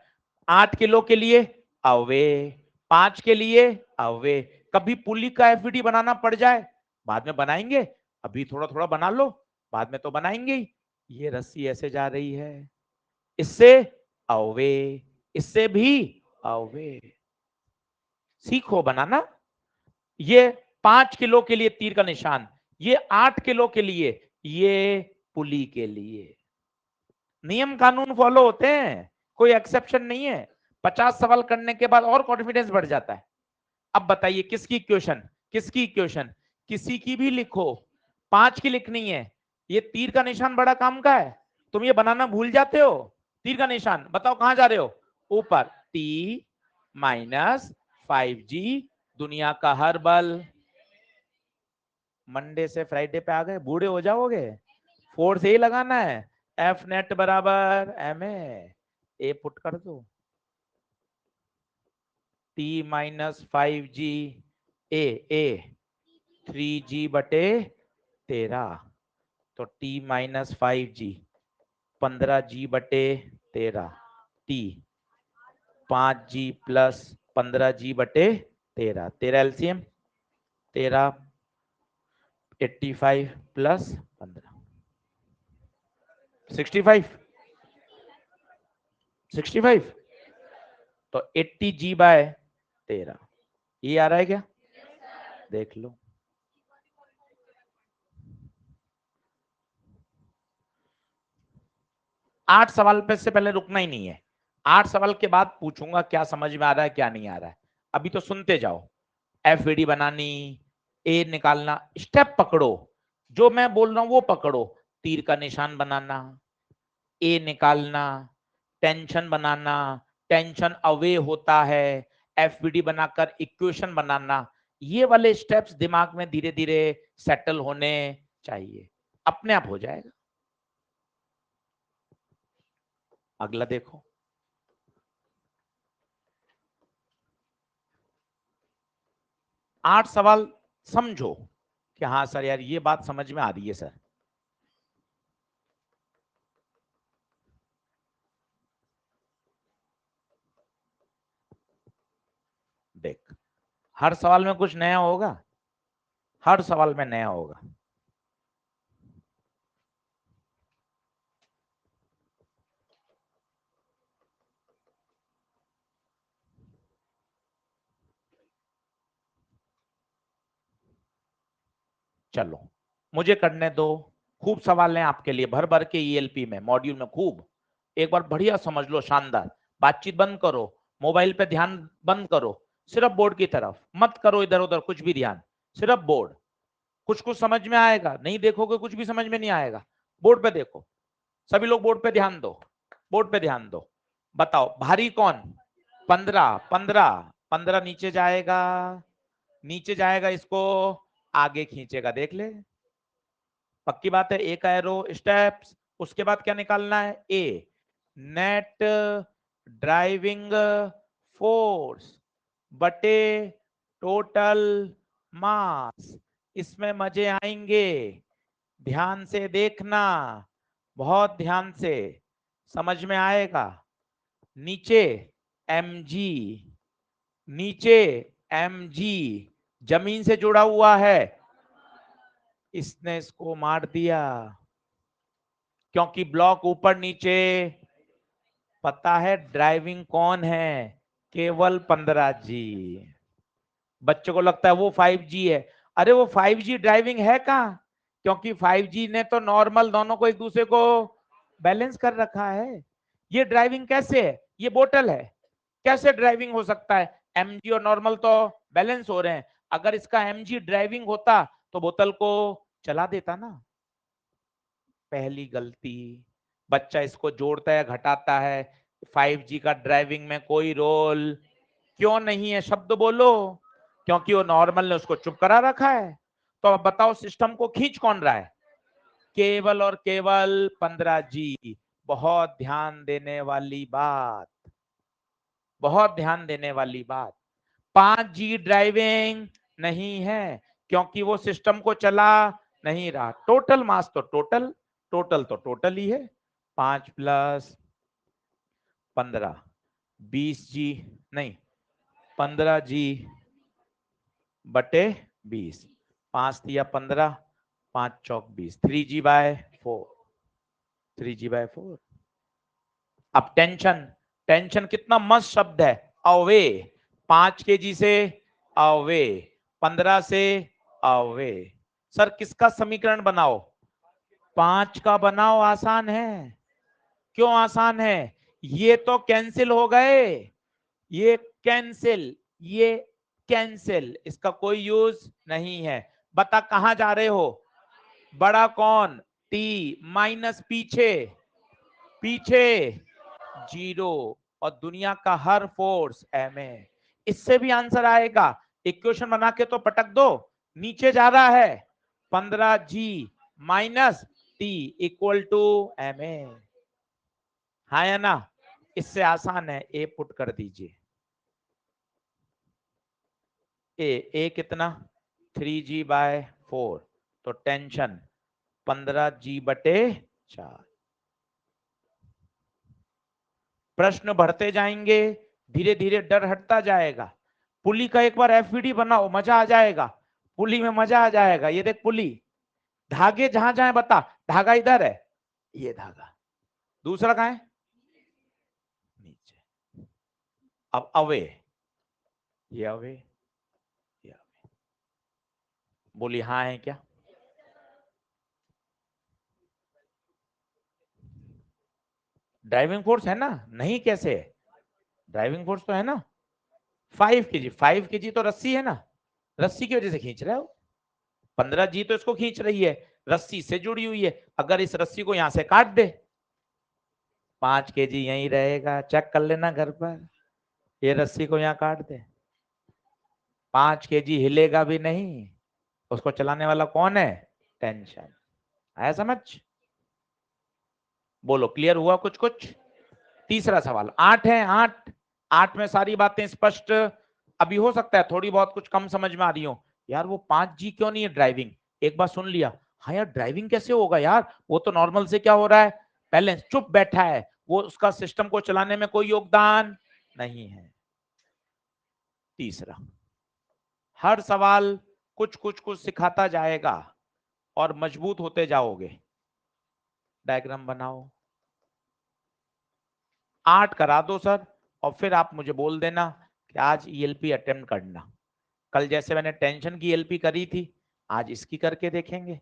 8 किलो के लिए अवे, 5 के लिए अवे। कभी पुली का एफईडी बनाना पड़ जाए, बाद में बनाएंगे, अभी थोड़ा थोड़ा बना लो, बाद में तो बनाएंगे ही। ये रस्सी ऐसे जा रही है, इससे अवे, इससे भी अवे। सीखो बनाना। ये 5 किलो के लिए तीर का निशान, ये 8 किलो के लिए, ये पुली के लिए। नियम कानून फॉलो होते हैं, कोई एक्सेप्शन नहीं है। 50 सवाल करने के बाद और कॉन्फिडेंस बढ़ जाता है। अब बताइए किसकी इक्वेशन, किसकी इक्वेशन, किसी की भी लिखो, 5 की लिखनी है। ये तीर का निशान बड़ा काम का है, तुम ये बनाना भूल जाते हो। तीर का निशान बताओ कहां जा रहे हो, ऊपर। T माइनस 5G, दुनिया का हर बल। मंडे से फ्राइडे पे आ गए, बूढ़े हो जाओगे। 4 से ही लगाना है, F नेट बराबर MA, पुट कर दो। T माइनस 5G ए 3G बटे 13, तो T माइनस 5G 15G बटे 13, T 5G प्लस 15G बटे 13, 13 एलसीएम 13, 85 प्लस 15 65, तो 80G बाय 13, ये आ रहा है क्या, देख लो। आठ सवाल पे से पहले रुकना ही नहीं है, 8 सवाल के बाद पूछूंगा क्या समझ में आ रहा है क्या नहीं आ रहा है। अभी तो सुनते जाओ। एफवीडी बनानी, ए निकालना, स्टेप पकड़ो, जो मैं बोल रहा हूं वो पकड़ो। तीर का निशान बनाना, ए निकालना, टेंशन बनाना, टेंशन अवे होता है, एफवीडी बनाकर इक्वेशन बनाना, ये वाले स्टेप्स दिमाग में धीरे धीरे सेटल होने चाहिए, अपने आप हो जाएगा। अगला देखो, 8 सवाल समझो कि हाँ सर यार ये बात समझ में आ रही है सर। देख, हर सवाल में कुछ नया होगा, हर सवाल में नया होगा। चलो मुझे करने दो, खूब सवाल हैं आपके लिए भर भर के ईएलपी में मॉड्यूल में, खूब एक बार बढ़िया समझ लो, शानदार। बातचीत बंद करो, मोबाइल पे ध्यान बंद करो, सिर्फ बोर्ड की तरफ मत करो इधर उधर कुछ भी ध्यान, सिर्फ बोर्ड। कुछ कुछ समझ में आएगा, नहीं देखोगे कुछ भी समझ में नहीं आएगा, बोर्ड पे देखो। सभी लोग बोर्ड पे ध्यान दो, बोर्ड पे ध्यान दो। बताओ भारी कौन, 15, 15, 15 नीचे जाएगा, नीचे जाएगा, इसको आगे खींचेगा, देख ले, पक्की बात है। एक एरो स्टेप्स, उसके बाद क्या निकालना है, ए नेट ड्राइविंग फोर्स बटे टोटल मास। इसमें मजे आएंगे, ध्यान से देखना, बहुत ध्यान से समझ में आएगा। नीचे mg, नीचे mg जमीन से जुड़ा हुआ है, इसने इसको मार दिया, क्योंकि ब्लॉक ऊपर नीचे। पता है ड्राइविंग कौन है, केवल 15G। बच्चों को लगता है वो 5G है, अरे वो 5G ड्राइविंग है कहां, क्योंकि 5G ने तो नॉर्मल दोनों को एक दूसरे को बैलेंस कर रखा है। ये ड्राइविंग कैसे है, ये बोतल है, कैसे ड्राइविंग हो सकता है, mg और नॉर्मल तो बैलेंस हो रहे हैं। अगर इसका mg ड्राइविंग होता तो बोतल को चला देता ना। पहली गलती, बच्चा इसको जोड़ता है घटाता है, 5G का ड्राइविंग में कोई रोल क्यों नहीं है, शब्द बोलो, क्योंकि वो नॉर्मल ने उसको चुप करा रखा है। तो अब बताओ सिस्टम को खींच कौन रहा है, केवल और केवल 15G। बहुत ध्यान देने वाली बात, बहुत ध्यान देने वाली बात। 5G ड्राइविंग नहीं है, क्योंकि वो सिस्टम को चला नहीं रहा। टोटल मास तो टोटल, टोटल तो टोटल ही है, 5 प्लस 15 20G, नहीं 15G बटे 20, 5 दिया 15, 5 चौक 20, 3G बाय 4, 3G बाय 4। अब टेंशन, टेंशन कितना मस्त शब्द है, अवे, 5 kg से अवे, 15 से अवे। सर किसका समीकरण बनाओ? 5 का बनाओ, आसान है। क्यों आसान है? ये तो कैंसिल हो गए, ये कैंसिल, ये कैंसिल, इसका कोई यूज नहीं है। बता कहां जा रहे हो? बड़ा कौन? टी माइनस पीछे, पीछे 0 और दुनिया का हर फोर्स एम ए। इससे भी आंसर आएगा। इक्वेशन बना के तो पटक दो, नीचे जा रहा है 15G minus T equal to M A. हाँ या ना? इससे आसान है, ए पुट कर दीजिए। ए कितना? 3G बाय 4, तो टेंशन 15G बटे 4। प्रश्न बढ़ते जाएंगे, धीरे धीरे डर हटता जाएगा। पुली का एक बार एफवीडी बनाओ, मजा आ जाएगा। पुली में मजा आ जाएगा। ये देख पुली, धागे जहां जहां बता, धागा इधर है, ये धागा, दूसरा कहां है? नीचे। अब अवे, ये अवे, ये अवे। बोली हाँ है क्या? ड्राइविंग फोर्स है ना? नहीं कैसे है? ड्राइविंग फोर्स तो है ना। 5 kg, 5 kg तो रस्सी है ना, रस्सी की वजह से खींच रहा है वो। 15G तो इसको खींच रही है, रस्सी से जुड़ी हुई है। अगर इस रस्सी को यहां से काट दे, 5 kg यहीं रहेगा। चेक कर लेना घर पर, ये रस्सी को यहां काट दे, 5 kg हिलेगा भी नहीं। उसको चलाने वाला कौन है? टेंशन। आया समझ? बोलो क्लियर हुआ कुछ कुछ? तीसरा सवाल 8 है। 8 में सारी बातें स्पष्ट। अभी हो सकता है थोड़ी बहुत कुछ कम समझ में आ रही हो। यार वो 5G क्यों नहीं है ड्राइविंग? एक बार सुन लिया, हाँ यार ड्राइविंग कैसे होगा यार, वो तो नॉर्मल से क्या हो रहा है, बैलेंस चुप बैठा है, वो उसका सिस्टम को चलाने में कोई योगदान नहीं है। तीसरा, हर सवाल कुछ कुछ कुछ सिखाता जाएगा और मजबूत होते जाओगे। डायग्राम बनाओ। 8 करा दो सर, और फिर आप मुझे बोल देना कि आज ईएलपी अटेम्प्ट करना। कल जैसे मैंने टेंशन की ईएलपी करी थी, आज इसकी करके देखेंगे।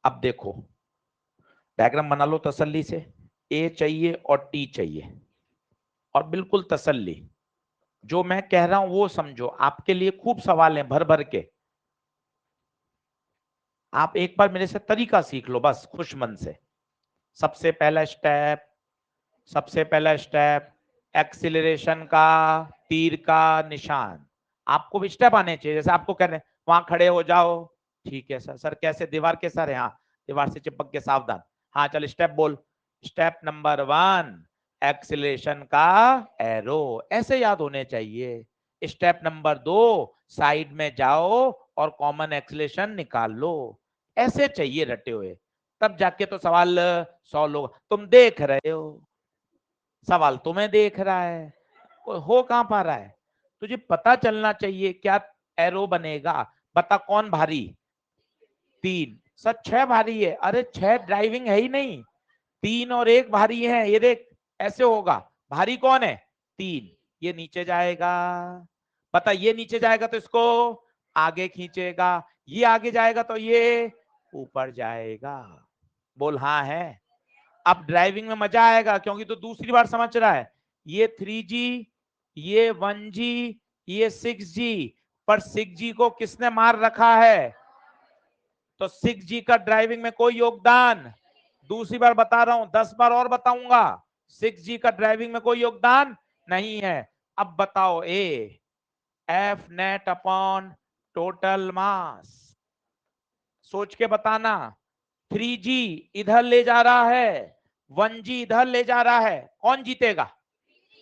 अब देखो, डायग्राम बना लो तसल्ली से। ए चाहिए और टी चाहिए, और बिल्कुल तसल्ली, जो मैं कह रहा हूं वो समझो। आपके लिए खूब सवाल हैं भर भर के। आप एक बार मेरे से तरीका सीख लो बस, खुश मन से। सबसे पहला स्टेप, सबसे पहला स्टेप, एक्सीलरेशन का तीर का निशान। आपको भी स्टेप आने चाहिए। जैसे आपको कह रहे हैं वहां खड़े हो जाओ, ठीक है सर। सर कैसे? दीवार के सर है, हाँ दीवार से चिपक के सावधान। हाँ चल स्टेप बोल। स्टेप नंबर 1, एक्सीलरेशन का एरो, ऐसे याद होने चाहिए। स्टेप नंबर 2, साइड में जाओ और कॉमन एक्सीलरेशन निकाल लो। ऐसे चाहिए रटे हुए, तब जाके तो सवाल सॉल्व होगा। तुम देख रहे हो, सवाल तुम्हें देख रहा है, कोई हो कहां पा रहा है। तुझे पता चलना चाहिए क्या एरो बनेगा। बता कौन भारी? 3। सर 6 भारी है। अरे 6 ड्राइविंग है ही नहीं, 3 और 1 भारी है। ये देख ऐसे होगा। भारी कौन है? 3। ये नीचे जाएगा, पता ये नीचे जाएगा तो इसको आगे खींचेगा, ये आगे जाएगा तो ये ऊपर जाएगा। बोल हाँ है। अब ड्राइविंग में मजा आएगा, क्योंकि तो दूसरी बार समझ रहा है। ये 3G, ये 1G, ये 6G, पर 6G को किसने मार रखा है? तो 6G का ड्राइविंग में कोई योगदान, दूसरी बार बता रहा हूं, 10 बार और बताऊंगा, 6G का ड्राइविंग में कोई योगदान नहीं है। अब बताओ a, F net upon total mass, सोच के बताना। 3G इधर ले जा रहा है, 1G इधर ले जा रहा है, कौन जीतेगा?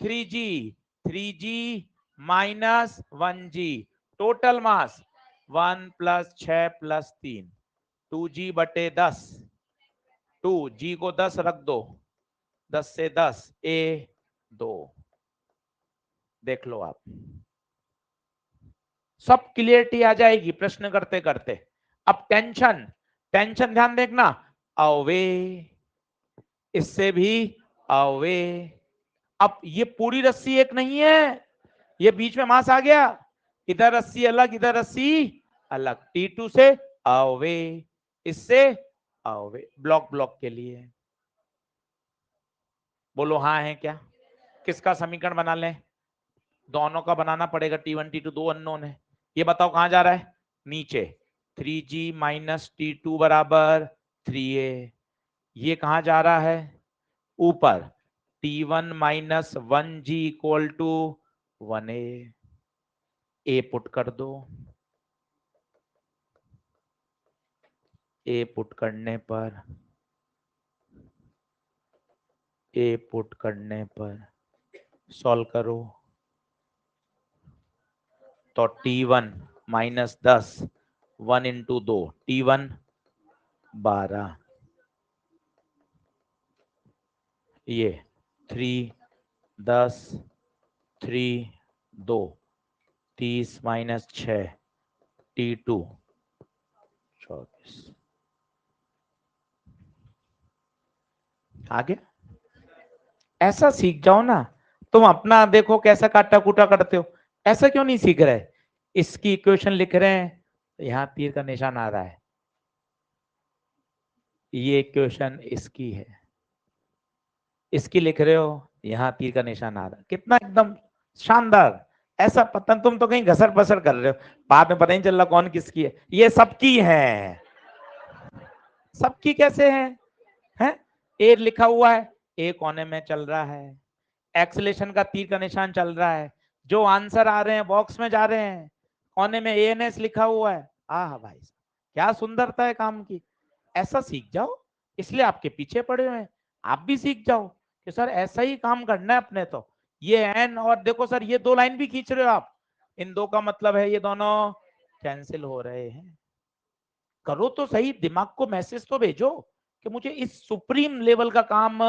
3G। 3G minus 1G, total mass 1 + 6 + 3, 2G बटे 10। 2G को 10 रख दो, 10 से 10 ए 2। देख लो आप, सब क्लियरिटी आ जाएगी प्रश्न करते करते। अब टेंशन, टेंशन ध्यान देखना, अवे, इससे भी अवे। अब ये पूरी रस्सी एक नहीं है, ये बीच में मास आ गया, इधर रस्सी अलग, इधर रस्सी अलग। T2 से अवे, इससे अवे, ब्लॉक ब्लॉक के लिए। बोलो हाँ है क्या? किसका समीकरण बना लें? दोनों का बनाना पड़ेगा। T1 T2 दो अननोन है। ये बताओ कहां जा रहा है? नीचे। 3G माइनस T2 बराबर 3A। ये कहां जा रहा है? ऊपर। T1 minus 1G equal to 1A। A put कर दो। ए पुट करने पर, ए पुट करने पर सॉल्व करो तो T1 माइनस 10, 1 इंटू 2, T1 12, ये 3 10 3 2 30 माइनस 6, T2 24। आगे ऐसा सीख जाओ ना। तुम अपना देखो कैसा काटा कूटा करते हो, ऐसा क्यों नहीं सीख रहे? इसकी इक्वेशन लिख रहे हैं तो यहां तीर का निशान आ रहा है, ये इक्वेशन इसकी है, इसकी लिख रहे हो, यहां तीर का निशान आ रहा है। कितना एकदम शानदार। ऐसा पता, तुम तो कहीं घसर पसर कर रहे हो, बाद में पता नहीं चल रहा कौन किसकी है। ये सबकी है। सबकी कैसे है? ए लिखा हुआ है, ए कोने में चल रहा है, एक्सेलेरेशन का तीर का निशान चल रहा है, जो आंसर आ रहे हैं बॉक्स में जा रहे हैं, कोने में ANS लिखा हुआ है। आह भाई क्या सुंदरता है काम की। ऐसा सीख जाओ, इसलिए आपके पीछे पड़े हुए हैं। आप भी सीख जाओ कि सर ऐसा ही काम करना है अपने। तो ये एन, और देखो सर ये 2 लाइन भी खींच रहे हो आप, इन 2 का मतलब है ये दोनों कैंसिल हो रहे हैं। करो तो सही, दिमाग को मैसेज तो भेजो कि मुझे इस सुप्रीम लेवल का काम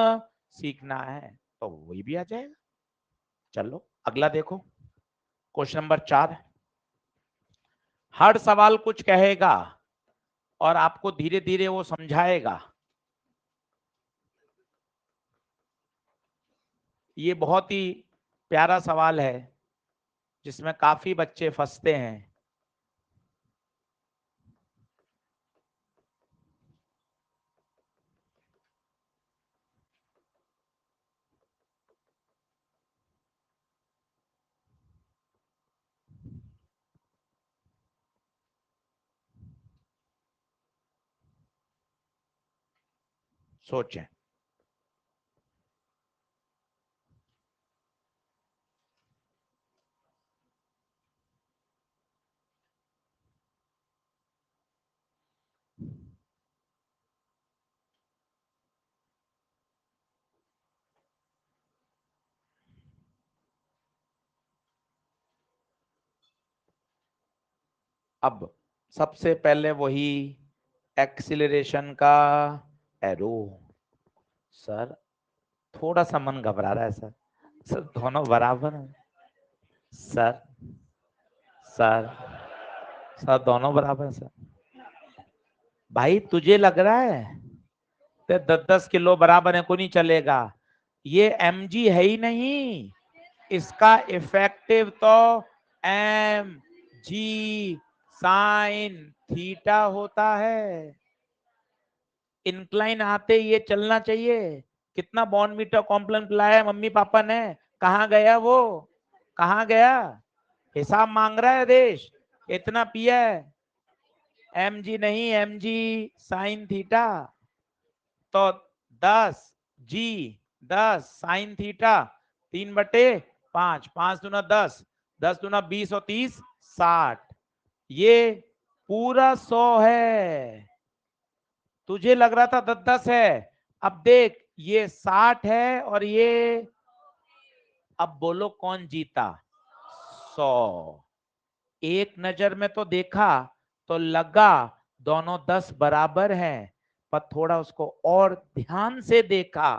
सीखना है, तो वही भी आ जाएगा। चलो अगला देखो, क्वेश्चन नंबर 4। हर सवाल कुछ कहेगा और आपको धीरे धीरे वो समझाएगा। ये बहुत ही प्यारा सवाल है जिसमें काफी बच्चे फंसते हैं। सोचें। अब सबसे पहले वही एक्सीलरेशन का एरो। सर थोड़ा सा मन घबरा रहा है सर। सर दोनों बराबर हैं सर। सर सर दोनों बराबर हैं सर। भाई तुझे लग रहा है तो 10-10 किलो बराबर है, को नहीं चलेगा। ये mg है ही नहीं, इसका इफेक्टिव तो mg साइन थीटा होता है। इंक्लाइन आते ये चलना चाहिए। कितना बॉन्ड मीटर कॉम्प्लेन पिलाया मम्मी पापा ने, कहाँ गया वो? कहाँ गया? हिसाब मांग रहा है देश, इतना पिया है। mg नहीं, mg साइन थीटा। तो 10 g 10 साइन थीटा 3/5, 5 दूना 10, 10 दूना 20 और 30 60। ये पूरा 100 है। तुझे लग रहा था 10-10 है। अब देख ये 60 है और ये, अब बोलो कौन जीता? 100। एक नजर में तो देखा तो लगा दोनों 10 बराबर हैं, पर थोड़ा उसको और ध्यान से देखा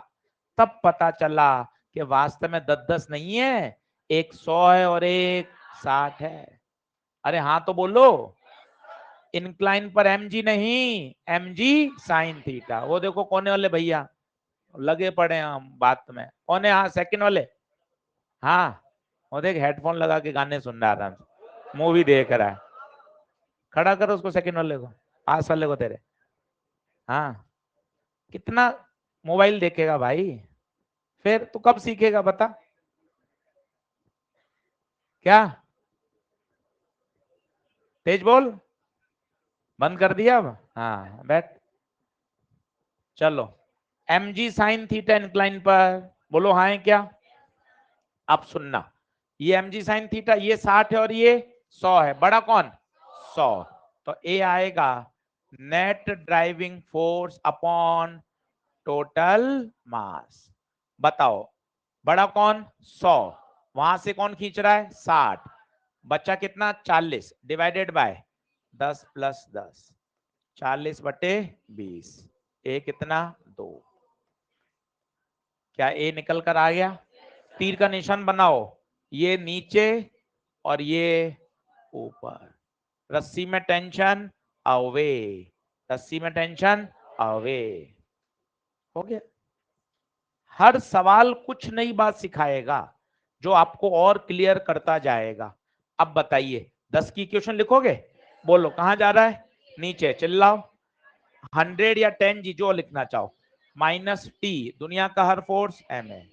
तब पता चला कि वास्तव में 10-10 नहीं है, एक 100 है और एक 60 है। अरे हाँ तो बोलो। इंक्लाइन पर mg नहीं, mg साइन थीटा। वो देखो कोने वाले भैया लगे पड़े हैं हम बात में। कौन है? हाँ सेकंड वाले। हाँ वो देख हेडफोन लगा के गाने सुन रहा था, मूवी देख रहा है। खड़ा करो उसको, सेकंड वाले को, पास वाले को तेरे। हाँ कितना मोबाइल देखेगा भाई, फिर तू कब सीखेगा बता? क्या तेज बोल, बंद कर दिया अब? हाँ बैठ। चलो mg साइन थीटा इंक्लाइन पर, बोलो हाँ है क्या? अब सुनना, ये mg साइन थीटा, ये 60 है और ये 100 है। बड़ा कौन? 100। तो ए आएगा net driving force upon total मास। बताओ बड़ा कौन? 100। वहां से कौन खींच रहा है? 60। बच्चा कितना? 40 डिवाइडेड बाय 10 प्लस 10, 40/20। ए कितना? 2। क्या ए निकल कर आ गया? तीर का निशान बनाओ, ये नीचे और ये ऊपर। रस्सी में टेंशन अवे, रस्सी में टेंशन अवे। हो गया। हर सवाल कुछ नई बात सिखाएगा जो आपको और क्लियर करता जाएगा। अब बताइए 10 की इक्वेशन लिखोगे? बोलो कहां जा रहा है? नीचे। चिल्लाओ। 100 या 10 जी जो लिखना चाहो। माइनस टी, दुनिया का हर फोर्स एम है।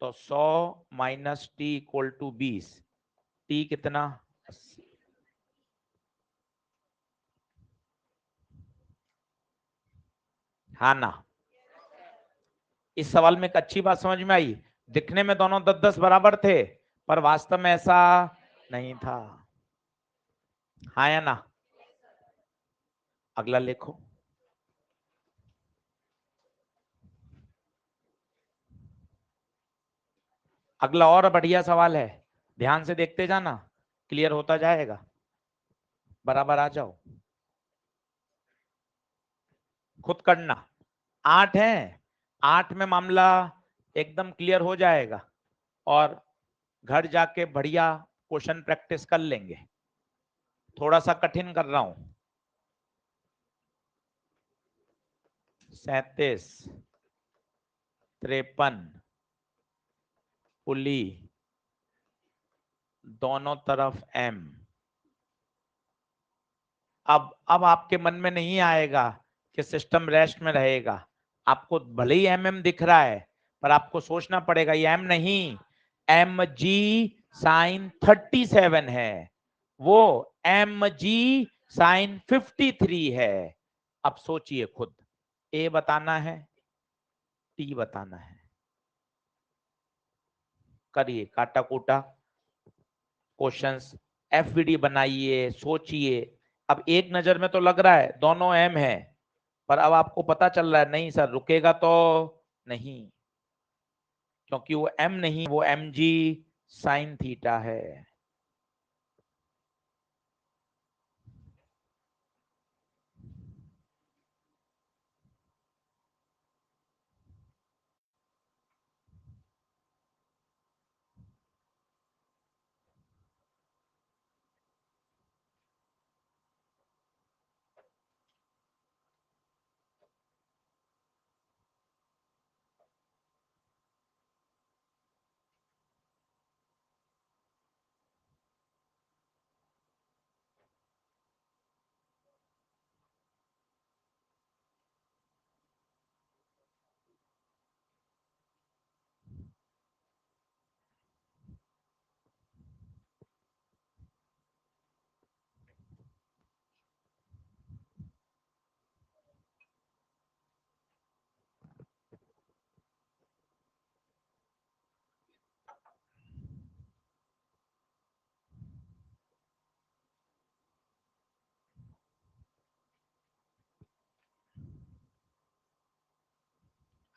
तो 100 minus T equal to 20। T कितना? 80। हाँ ना? इस सवाल में एक अच्छी बात समझ में आई। दिखने में दोनों 10-10 बराबर थे, पर वास्तव में ऐसा नहीं था। हाँ या ना? अगला लिखो। अगला और बढ़िया सवाल है, ध्यान से देखते जाना, क्लियर होता जाएगा। बराबर आ जाओ, खुद करना। 8 है, 8 में मामला एकदम क्लियर हो जाएगा और घर जाके बढ़िया क्वेश्चन प्रैक्टिस कर लेंगे। थोड़ा सा कठिन कर रहा हूं। 37, 53 पुली, दोनों तरफ m। अब आपके मन में नहीं आएगा कि सिस्टम रेस्ट में रहेगा। आपको भले ही एम दिख रहा है, पर आपको सोचना पड़ेगा ये एम नहीं, एम जी साइन 37 है, वो एम जी साइन 53 है। अब सोचिए खुद, ए बताना है, टी बताना है। करिए काटा कूटा क्वेश्चंस, एफवीडी बनाइए, सोचिए। अब एक नजर में तो लग रहा है दोनों एम है, पर अब आपको पता चल रहा है नहीं सर रुकेगा तो नहीं, क्योंकि वो एम नहीं, वो एम जी साइन थीटा है।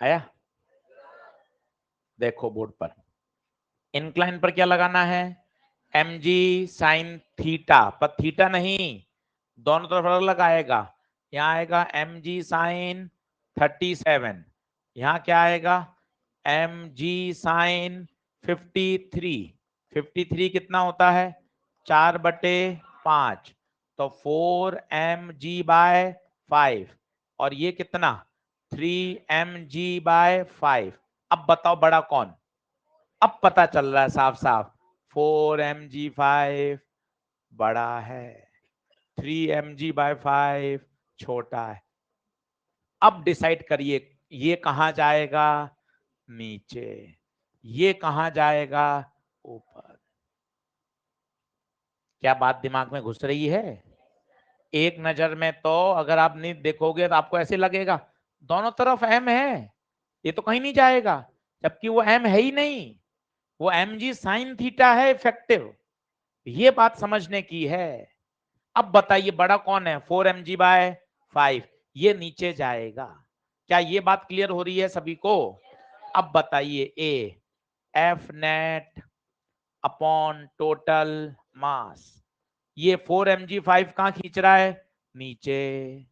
आया? देखो बोर्ड पर, इंक्लाइन पर क्या लगाना है? एम जी साइन थीटा, पर थीटा नहीं, दोनों तरफ अलग आएगा। यहाँ आएगा एम जी साइन 37, यहाँ क्या आएगा mg साइन 53, 53 कितना होता है 4/5, तो 4mg/5, और ये कितना 3mg/5। अब बताओ बड़ा कौन, अब पता चल रहा है साफ साफ 4mg5 बड़ा है, 3mg/5 छोटा है। अब डिसाइड करिए ये कहां जाएगा नीचे, ये कहां जाएगा ऊपर। क्या बात दिमाग में घुस रही है? एक नजर में तो अगर आप नहीं देखोगे तो आपको ऐसे लगेगा दोनों तरफ m है, ये तो कहीं नहीं जाएगा, जबकि वो m है ही नहीं, वो mg साइन थीटा है इफेक्टिव। ये बात समझने की है। अब बताइए बड़ा कौन है 4mg/5, ये नीचे जाएगा। क्या ये बात क्लियर हो रही है सभी को? अब बताइए ए एफ नेट अपॉन टोटल मास, ये 4mg5 कहां खींच रहा है नीचे,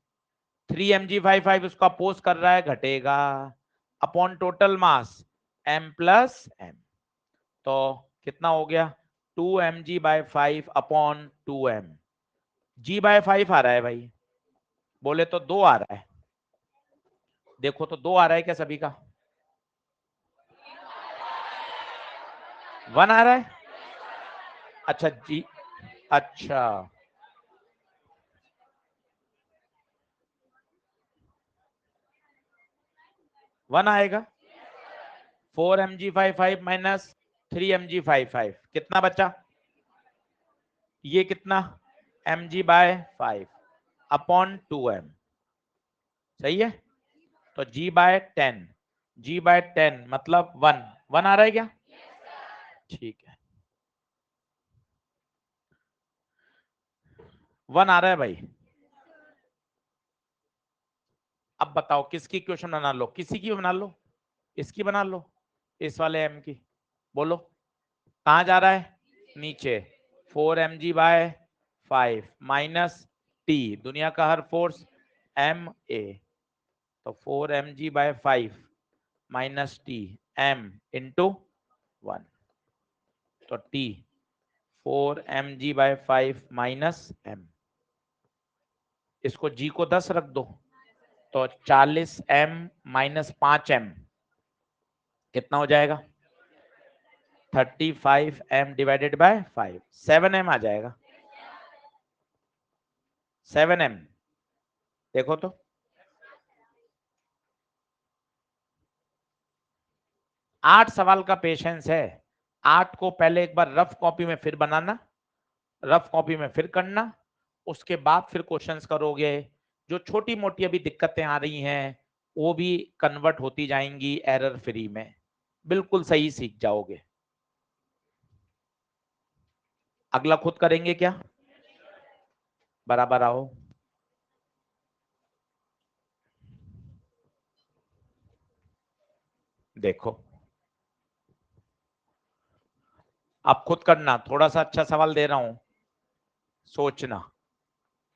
3mg/5 उसका अपोज कर रहा है घटेगा, upon total mass m plus m, तो कितना हो गया 2mg/5 अपॉन 2m, g/5 आ रहा है भाई, बोले तो 2 आ रहा है, देखो तो 2 आ रहा है क्या सभी का, 1 आ रहा है। अच्छा जी, अच्छा 1 आएगा, 4mg/5 माइनस 3mg/5 कितना बचा, ये कितना mg/5 अपॉन 2m, सही है, तो g/10, g/10 मतलब 1, 1 आ रहा है क्या, ठीक है 1 आ रहा है भाई। अब बताओ किसकी क्वेश्चन बना लो, किसी की बना लो, इसकी बना लो, इस वाले m की, बोलो कहां जा रहा है नीचे, 4mg/5 माइनस टी, दुनिया का हर फोर्स एम ए, तो 4mg/5 minus T m into 1, तो t 4mg/5 माइनस m, इसको g को 10 रख दो, तो 40m माइनस 5m कितना हो जाएगा 35m डिवाइडेड बाय 5, 7m आ जाएगा, 7m, देखो तो 8 सवाल का पेशेंस है, 8 को पहले एक बार रफ कॉपी में फिर बनाना, रफ कॉपी में फिर करना, उसके बाद फिर क्वेश्चंस करोगे, जो छोटी मोटी अभी दिक्कतें आ रही हैं वो भी कन्वर्ट होती जाएंगी एरर फ्री में, बिल्कुल सही सीख जाओगे। अगला खुद करेंगे क्या, बराबर आओ, देखो आप खुद करना, थोड़ा सा अच्छा सवाल दे रहा हूं, सोचना,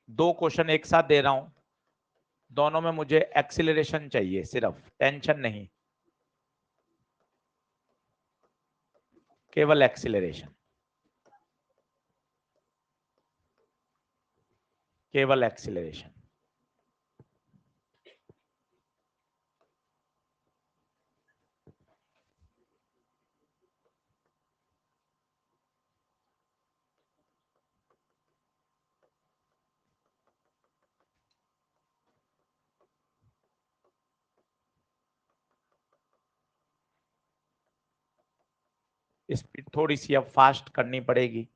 2 क्वेश्चन एक साथ दे रहा हूं, दोनों में मुझे एक्सीलरेशन चाहिए, सिर्फ टेंशन नहीं, केवल एक्सीलरेशन, केवल एक्सीलरेशन। स्पीड थोड़ी सी अब फास्ट करनी पड़ेगी,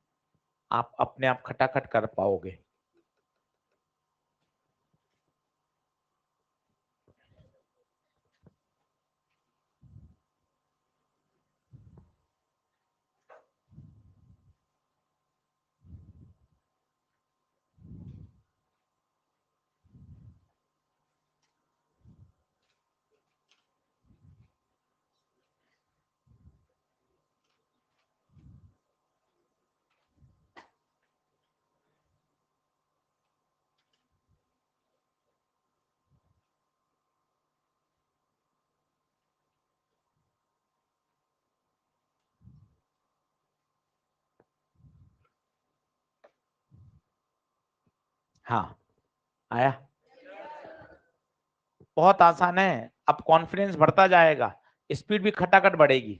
आप अपने आप खटाखट कर पाओगे। हाँ आया, बहुत आसान है। अब कॉन्फिडेंस बढ़ता जाएगा, स्पीड भी खटाखट बढ़ेगी।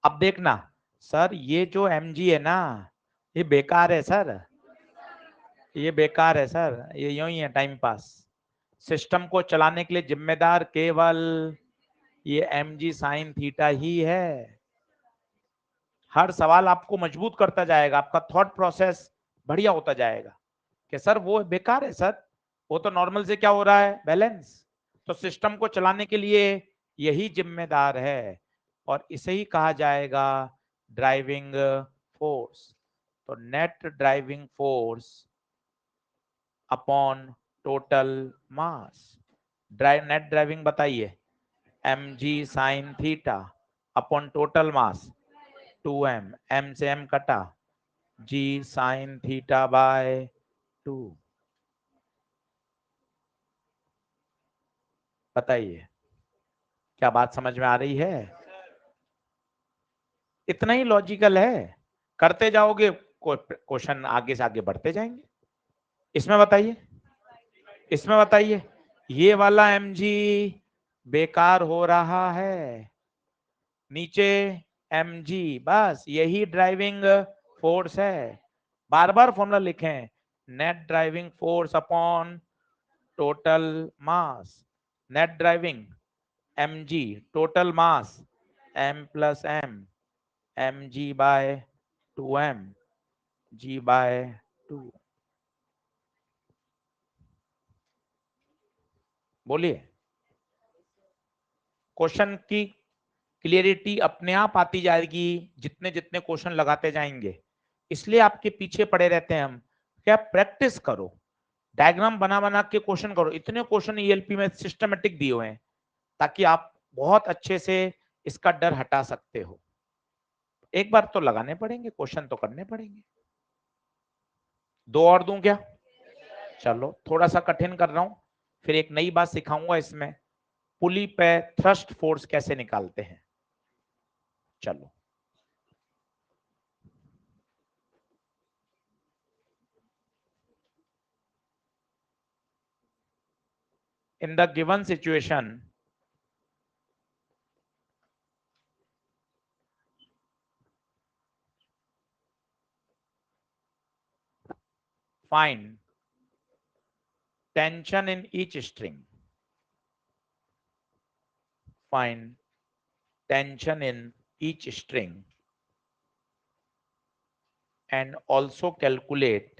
अब देखना सर, ये जो mg है ना, ये बेकार है सर, ये बेकार है सर, ये यूं ही है टाइम पास। सिस्टम को चलाने के लिए जिम्मेदार केवल ये mg साइन थीटा ही है। हर सवाल आपको मजबूत करता जाएगा, आपका थॉट प्रोसेस बढ़िया होता जाएगा कि सर वो बेकार है सर, वो तो नॉर्मल से क्या हो रहा है, बैलेंस। तो सिस्टम को चलाने के लिए यही जिम्मेदार है और इसे ही कहा जाएगा ड्राइविंग फोर्स। तो net driving force upon total mass, net driving बताइए, mg sine theta upon total मास 2m, m से m कटा, g साइन थीटा बाय 2। बताइए क्या बात समझ में आ रही है? इतना ही लॉजिकल है, करते जाओगे क्वेश्चन आगे से आगे बढ़ते जाएंगे। इसमें बताइए, इसमें बताइए, ये वाला mg बेकार हो रहा है, नीचे mg, बस यही ड्राइविंग फोर्स है। बार बार फॉर्मूला लिखें, net driving force upon total mass, net driving mg, total mass m plus m, mg by 2m, g by 2। बोलिए, क्वेश्चन की क्लियरिटी अपने आप आती जाएगी जितने जितने क्वेश्चन लगाते जाएंगे। इसलिए आपके पीछे पड़े रहते हैं हम, क्या प्रैक्टिस करो, डायग्राम बना बना के क्वेश्चन करो। इतने क्वेश्चन ईएलपी में सिस्टमेटिक दिए हुए हैं ताकि आप बहुत अच्छे से इसका डर हटा सकते हो। एक बार तो लगाने पड़ेंगे, क्वेश्चन तो करने पड़ेंगे। दो और दूं क्या? चलो थोड़ा सा कठिन कर रहा हूं, फिर एक नई बात सिखाऊंगा इसमें, पुली पे थ्रस्ट फोर्स कैसे निकालते हैं। चलो, in the given situation, find tension in each string, find tension in each string and also calculate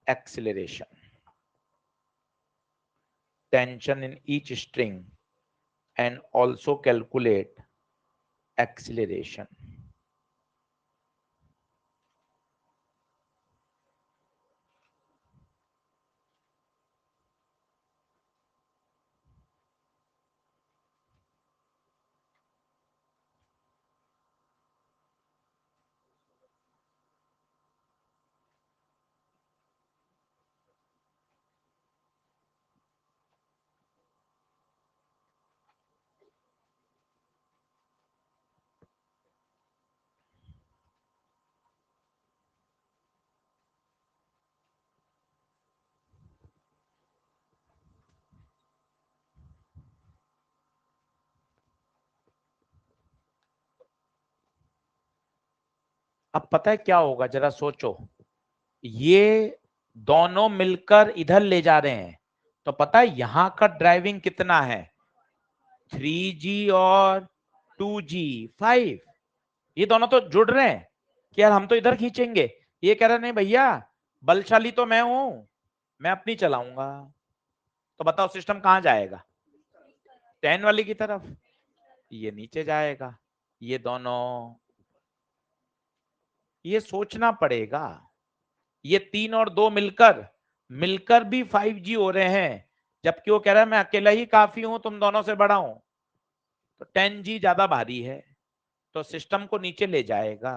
acceleration, tension in each string and also calculate acceleration। अब पता है क्या होगा, जरा सोचो, ये दोनों मिलकर इधर ले जा रहे हैं, तो पता है यहां का ड्राइविंग कितना है, 3g और 2g 5। ये दोनों तो जुड़ रहे हैं कि यार हम तो इधर खींचेंगे, ये कह रहा नहीं भैया बलशाली तो मैं हूं, मैं अपनी चलाऊंगा। तो बताओ सिस्टम कहां जाएगा, 10 वाली की तरफ, ये नीचे जाएगा। ये दोनों, ये सोचना पड़ेगा, ये 3 और 2 मिलकर मिलकर भी 5g हो रहे हैं, जबकि वो कह रहा है मैं अकेला ही काफी हूं, तुम दोनों से बड़ा हूं। तो 10g ज्यादा भारी है, तो सिस्टम को नीचे ले जाएगा।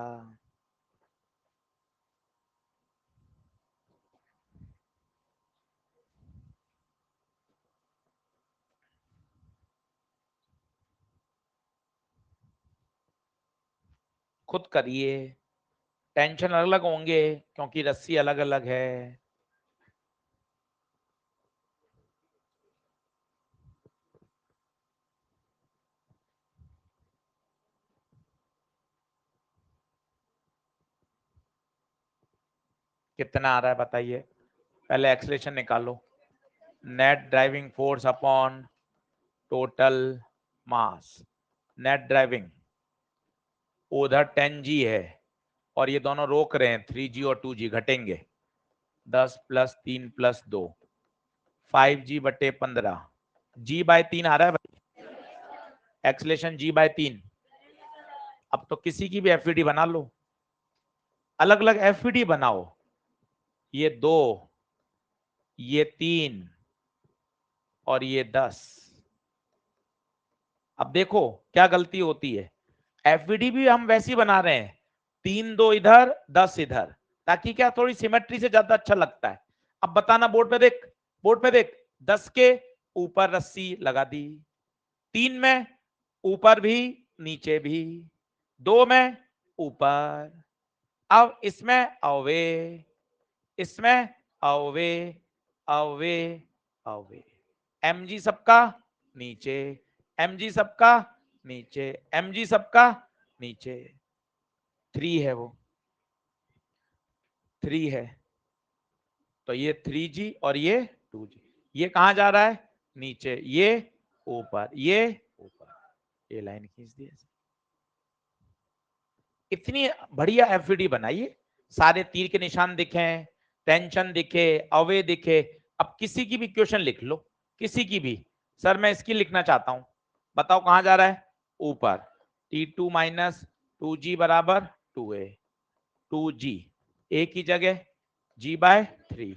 खुद करिए, टेंशन अलग अलग होंगे क्योंकि रस्सी अलग अलग है। कितना आ रहा है बताइए, पहले एक्सेलरेशन निकालो। Net driving force upon total mass. Net driving उधर 10G है और ये दोनों रोक रहे हैं, 3G और 2G घटेंगे। 10 + 3 + 2 5G बटे 15 G/3 आ रहा है भाई, एक्सेलरेशन G/3। अब तो किसी की भी एफईडी बना लो, अलग अलग एफईडी बनाओ, ये 2, ये 3 और ये 10। अब देखो क्या गलती होती है, एफईडी भी हम वैसी बना रहे हैं, 3 2 इधर 10 इधर, ताकि क्या थोड़ी सिमेट्री से ज्यादा अच्छा लगता है। अब बताना, बोर्ड पे देख, बोर्ड पे देख, 10 के ऊपर रस्सी लगा दी, 3 में ऊपर भी नीचे भी, 2 में ऊपर। अब इसमें अवे, इसमें अवे अवे अवे, mg सबका नीचे, mg सबका नीचे, mg सबका नीचे। 3 है, वो 3 है, तो ये 3G और ये 2G, ये कहां जा रहा है नीचे, ये ऊपर, ये ऊपर, ये लाइन खींच दी। इतनी बढ़िया एफईडी बनाइए, सारे तीर के निशान दिखे, टेंशन दिखे, अवे दिखे। अब किसी की भी क्वेश्चन लिख लो, किसी की भी, सर मैं इसकी लिखना चाहता हूं, बताओ कहां जा रहा है, ऊपर। T2 - 2G बराबर 2A, 2G A की जगह G/3,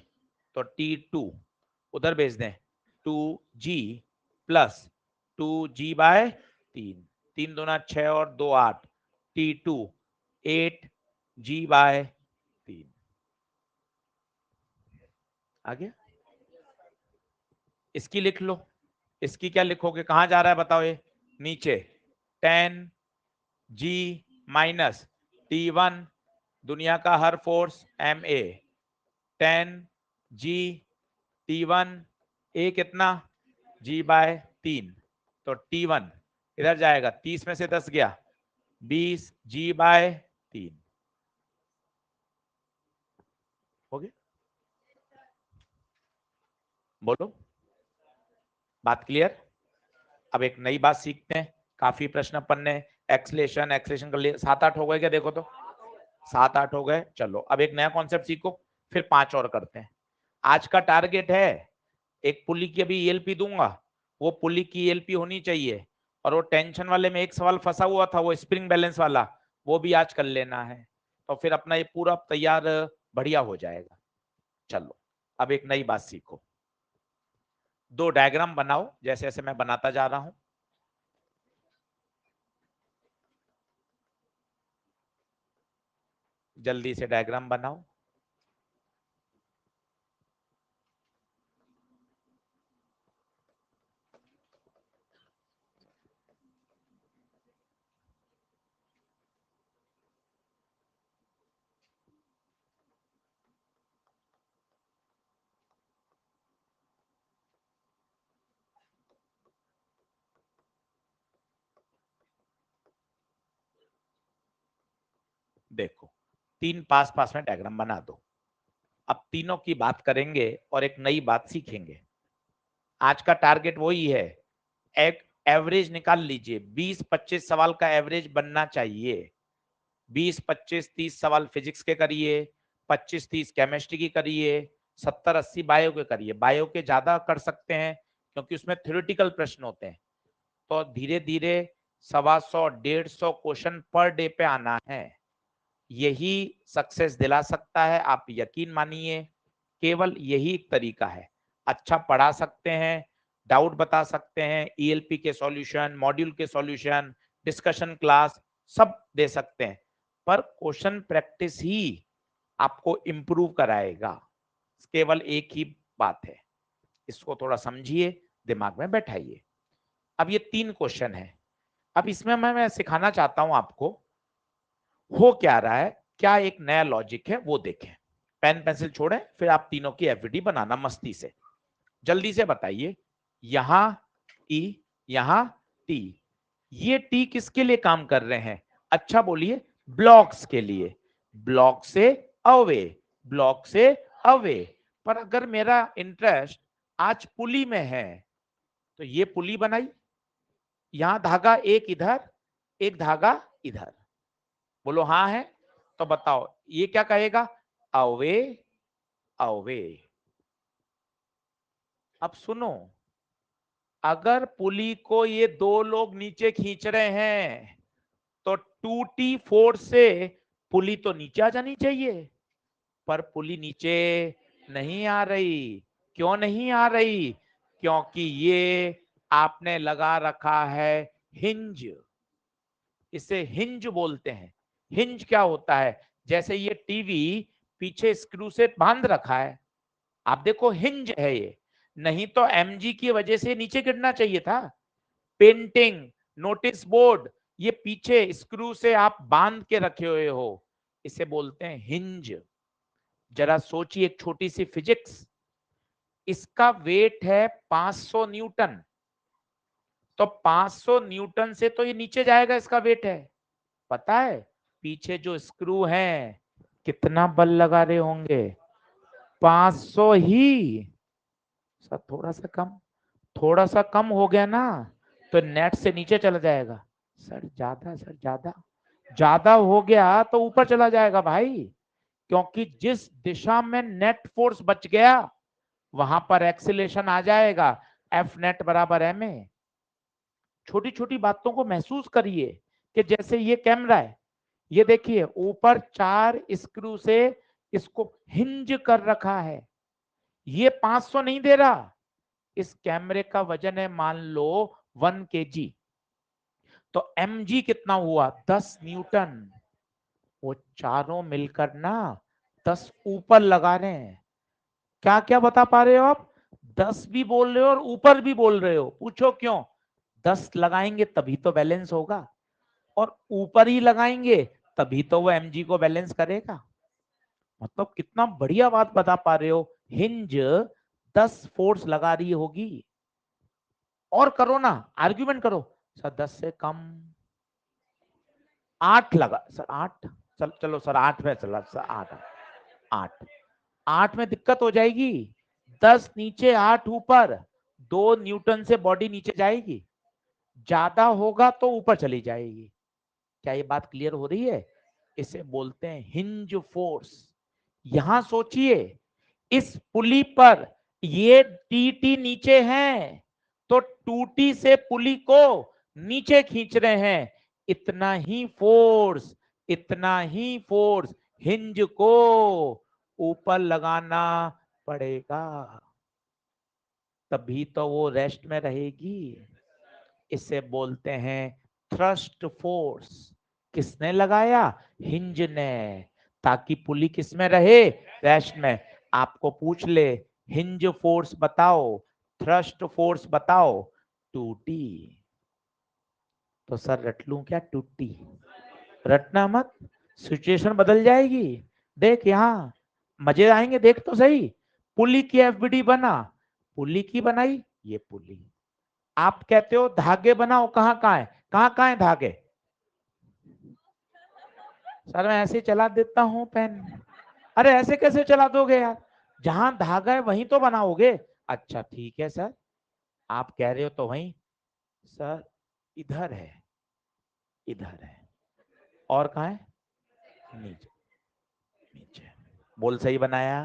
तो T2 उधर भेज दें, 2G + 2G/3, 3 दूना 6 और 2 8, T2 8G/3 आ गया। इसकी लिख लो, इसकी क्या लिखोगे, कहां जा रहा है बताओ, ये नीचे। 10G - T1 दुनिया का हर force MA, 10G T1 A कितना G/3, तो T1 इधर जाएगा, 30 में से 10 गया, 20G/3 हो गया। बोलो, बात क्लियर। अब एक नई बात सीखते हैं, काफी प्रश्न पन्ने एक्सलेशन एक्सलेशन कर लिए, 7 8 हो गए क्या, देखो तो 7 8 हो गए। चलो अब एक नया कॉन्सेप्ट सीखो, फिर 5 और करते हैं। आज का टारगेट है, एक पुली की अभी ईएलपी दूंगा, वो पुली की ईएलपी होनी चाहिए, और वो टेंशन वाले में एक सवाल फंसा हुआ था, वो स्प्रिंग बैलेंस वाला, वो भी आज कर लेना है, तो फिर अपना ये पूरा तैयार बढ़िया हो जाएगा। चलो अब एक नई बात सीखो, 2 डायग्राम बनाओ जैसे जैसे मैं बनाता जा रहा हूं। जल्दी से डायग्राम बनाओ। देखो 3 पास पास में डायग्राम बना दो। अब तीनों की बात करेंगे और एक नई बात सीखेंगे। आज का टारगेट वही है, एक एवरेज निकाल लीजिए, 20 25 सवाल का एवरेज बनना चाहिए। 20 25 30 सवाल फिजिक्स के करिए, 25 30 केमिस्ट्री की करिए, 70 80 बायो के करिए। बायो के ज्यादा कर सकते हैं क्योंकि उसमें थ्योरेटिकल प्रश्न होते हैं, तो धीरे धीरे 125 150 क्वेश्चन पर डे पे आना है, यही सक्सेस दिला सकता है, आप यकीन मानिए। केवल यही एक तरीका है, अच्छा पढ़ा सकते हैं, डाउट बता सकते हैं, ईएलपी के सॉल्यूशन, मॉड्यूल के सॉल्यूशन, डिस्कशन क्लास सब दे सकते हैं, पर क्वेश्चन प्रैक्टिस ही आपको इंप्रूव कराएगा। केवल एक ही बात है, इसको थोड़ा समझिए, दिमाग में बैठाइए। अब ये 3 क्वेश्चन है, अब इसमें मैं सिखाना चाहता हूं आपको, हो क्या रहा है, क्या एक नया लॉजिक है वो देखें। पेन पेंसिल छोड़ें, फिर आप तीनों की एफविडी बनाना मस्ती से। जल्दी से बताइए, यहां टी, यहां टी, ये टी किसके लिए काम कर रहे हैं? अच्छा बोलिए, ब्लॉक्स के लिए। ब्लॉक से अवे, ब्लॉक से अवे। पर अगर मेरा इंटरेस्ट आज पुली में है, तो ये पुली बनाई, यहां धागा एक इधर, एक धागा इधर। बोलो हाँ है, तो बताओ ये क्या कहेगा? Away, away. अब सुनो, अगर पुली को ये दो लोग नीचे खींच रहे हैं, तो 2T फोर्स से पुली तो नीचे आ जानी चाहिए, पर पुली नीचे नहीं आ रही। क्यों नहीं आ रही? क्योंकि ये आपने लगा रखा है हिंज। इसे हिंज बोलते हैं। हिंज क्या होता है? जैसे ये टीवी पीछे स्क्रू से बांध रखा है, आप देखो हिंज है ये, नहीं तो एमजी की वजह से नीचे गिरना चाहिए था। पेंटिंग, नोटिस बोर्ड, ये पीछे स्क्रू से आप बांध के रखे हुए हो, इसे बोलते हैं हिंज। जरा सोचिए, एक छोटी सी फिजिक्स, इसका वेट है 500 न्यूटन, तो 500 न्यूटन से तो ये नीचे जाएगा, इसका वेट है। पता है पीछे जो स्क्रू हैं कितना बल लगा रहे होंगे? 500 ही। सर थोड़ा सा कम, थोड़ा सा कम हो गया ना तो नेट से नीचे चला जाएगा। सर ज्यादा, सर ज्यादा, ज्यादा हो गया तो ऊपर चला जाएगा भाई, क्योंकि जिस दिशा में नेट फोर्स बच गया वहां पर एक्सीलरेशन आ जाएगा, एफ नेट बराबर एम ए। छोटी छोटी बातों को महसूस करिए, कि जैसे ये कैमरा है, ये देखिए ऊपर 4 स्क्रू से इसको हिंज कर रखा है, ये 500 नहीं दे रहा। इस कैमरे का वजन है मान लो 1 kg, तो mg कितना हुआ? 10 न्यूटन। वो चारों मिलकर ना 10 ऊपर लगा रहे हैं। क्या क्या बता पा रहे हो आप? 10 भी बोल रहे हो और ऊपर भी बोल रहे हो। पूछो क्यों? 10 लगाएंगे तभी तो बैलेंस होगा, और ऊपर ही लगाएंगे तभी तो वो mg को बैलेंस करेगा। मतलब कितना बढ़िया बात बता पा रहे हो। हिंज 10 फोर्स लगा रही होगी, और करो ना, आर्ग्यूमेंट करो। सर 10 से कम, 8 लगा सर, 8। चलो सर 8 में चला सर, 8, 8, 8 में दिक्कत हो जाएगी। 10 नीचे 8 ऊपर, 2 न्यूटन से बॉडी नीचे जाएगी, ज्यादा होगा तो ऊपर चली जाएगी। क्या ये बात क्लियर हो रही है? इसे बोलते हैं हिंज फोर्स। यहां सोचिए, इस पुली पर ये टी नीचे है, तो 2T से पुली को नीचे खींच रहे हैं। इतना ही फोर्स, इतना ही फोर्स हिंज को ऊपर लगाना पड़ेगा, तभी तो वो रेस्ट में रहेगी। इसे बोलते हैं थ्रस्ट फोर्स। किसने लगाया? हिंज ने, ताकि पुली किस में रहे? रेस्ट में। आपको पूछ ले हिंज फोर्स बताओ, थ्रस्ट फोर्स बताओ, 2T, तो सर रट लूं क्या 2T? रटना मत, सिचुएशन बदल जाएगी। देख यहां मजे आएंगे, देख तो सही। पुली की एफबीडी बना, पुली की बनाई, ये पुली। आप कहते हो धागे बनाओ, कहाँ कहाँ है? कहाँ कहाँ है धागे? सर मैं ऐसे चला देता हूँ पेन। अरे ऐसे कैसे चला दोगे यार? जहां धागा है वहीं तो बनाओगे। अच्छा ठीक है सर, आप कह रहे हो तो वहीं। सर इधर है, इधर है, और कहाँ है? नीचे, नीचे। बोल सही बनाया।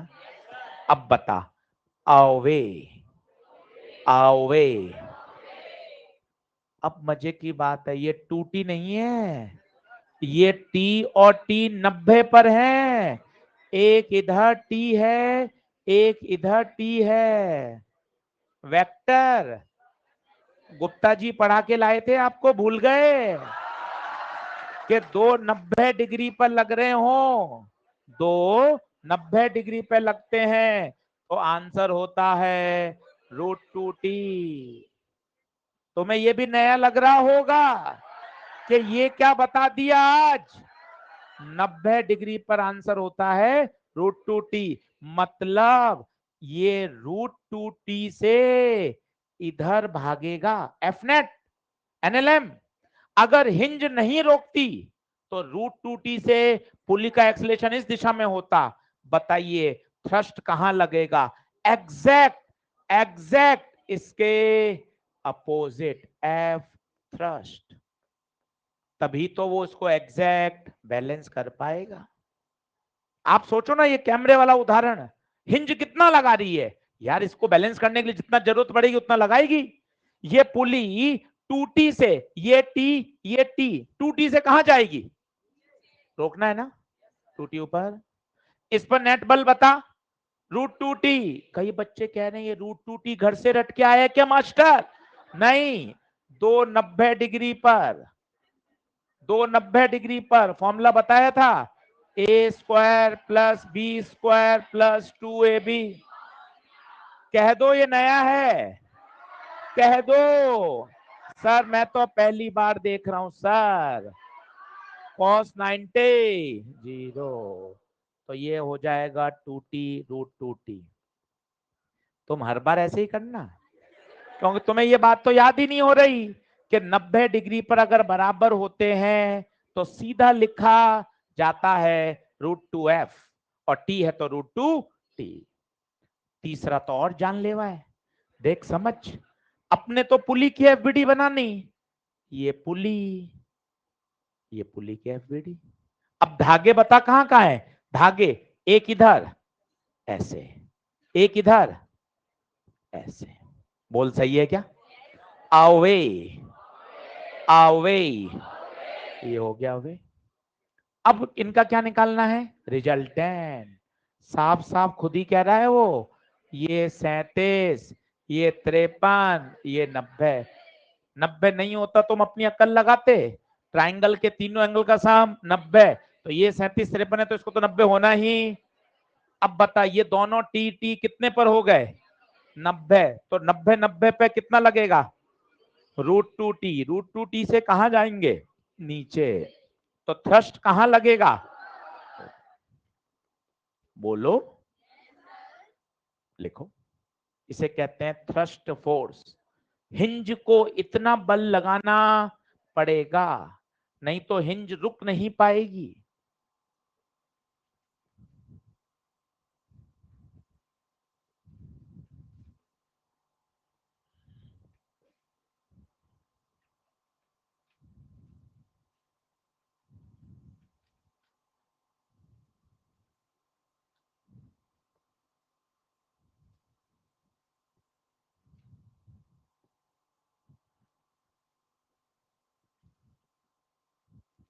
अब बता, अवे, अवे। अब मजे की बात है, ये 2T नहीं है, ये T और T 90 पर है। एक इधर T है, एक इधर T है। वेक्टर गुप्ता जी पढ़ा के लाए थे, आपको भूल गए? कि दो 90 डिग्री पर लग रहे हो, दो 90 डिग्री पे लगते हैं, तो आंसर होता है √2T। तुम्हें ये भी नया लग रहा होगा कि ये क्या बता दिया आज? 90 डिग्री पर आंसर होता है √2t। मतलब ये √2t से इधर भागेगा एफनेट एनएलएम। अगर हिंज नहीं रोकती तो √2t से पुली का एक्सलेशन इस दिशा में होता। बताइए थ्रस्ट कहां लगेगा? एग्जैक्ट एग्जैक्ट इसके अपोजिट एफ थ्रस्ट। तभी तो वो उसको एग्जैक्ट बैलेंस कर पाएगा। आप सोचो ना, ये कैमरे वाला उदाहरण, हिंज कितना लगा रही है यार, इसको बैलेंस करने के लिए जितना जरूरत पड़ेगी उतना लगाएगी। ये पुली 2t से, ये टी 2t से कहां जाएगी? रोकना है ना, 2t ऊपर। इस पर नेट बल बता, √2t। कई बच्चे कह रहे हैं ये √2t घर से रट के आया क्या मास्टर? नहीं, 290 डिग्री पर, 290 डिग्री पर फॉर्मूला बताया था, a² + b² + 2ab। कह दो ये नया है, कह दो। सर मैं तो पहली बार देख रहा हूं सर। cos 90 0, तो ये हो जाएगा 2t √2t। तुम हर बार ऐसे ही करना, क्योंकि तुम्हें ये बात तो याद ही नहीं हो रही कि 90 डिग्री पर अगर बराबर होते हैं तो सीधा लिखा जाता है √2f, और t है तो √2t। तीसरा तो और जानलेवा है, देख समझ। अपने तो पुली की एफबीडी बनानी, ये पुली, ये पुली की एफबीडी। अब धागे बता कहां कहां है? धागे एक इधर ऐसे, एक इधर ऐसे। बोल सही है क्या? अवे, अवे, ये हो गया अवे। अब इनका क्या निकालना है? रिजल्टेंट। साफ साफ खुद ही कह रहा है वो, ये 37, ये 53, ये 90। 90 नहीं होता तुम अपनी अक्ल लगाते, ट्राइंगल के तीनों एंगल का सम 90, तो ये 37 53 है तो इसको तो 90 होना ही। अब बता ये दोनों टी टी कितने पर हो गए? 90। तो 90 90 पे कितना लगेगा? √2t। √2t से कहां जाएंगे? नीचे। तो थ्रस्ट कहां लगेगा? बोलो, लिखो। इसे कहते हैं थ्रस्ट फोर्स। हिंज को इतना बल लगाना पड़ेगा, नहीं तो हिंज रुक नहीं पाएगी।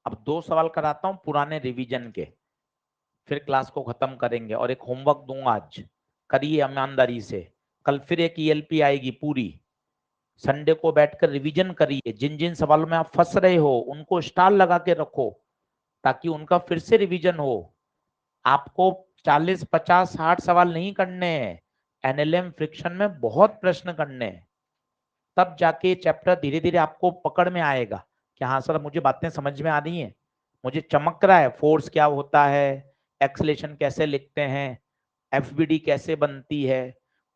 अब 2 सवाल कराता हूं पुराने रिवीजन के, फिर क्लास को खत्म करेंगे और एक होमवर्क दूंगा आज, करिए ईमानदारी से। कल फिर एक ईएलपी आएगी पूरी, संडे को बैठकर रिवीजन करिए। जिन जिन सवालों में आप फंस रहे हो उनको स्टार लगा के रखो, ताकि उनका फिर से रिवीजन हो। आपको 40 50 60 सवाल नहीं करने हैं, एनएलएम फ्रिक्शन में बहुत प्रश्न करने हैं। तब जाके चैप्टर धीरे धीरे आपको पकड़ में आएगा कि हाँ सर मुझे बातें समझ में आ रही हैं, मुझे चमक रहा है, फोर्स क्या होता है, एक्सलेशन कैसे लिखते हैं, एफबीडी कैसे बनती है,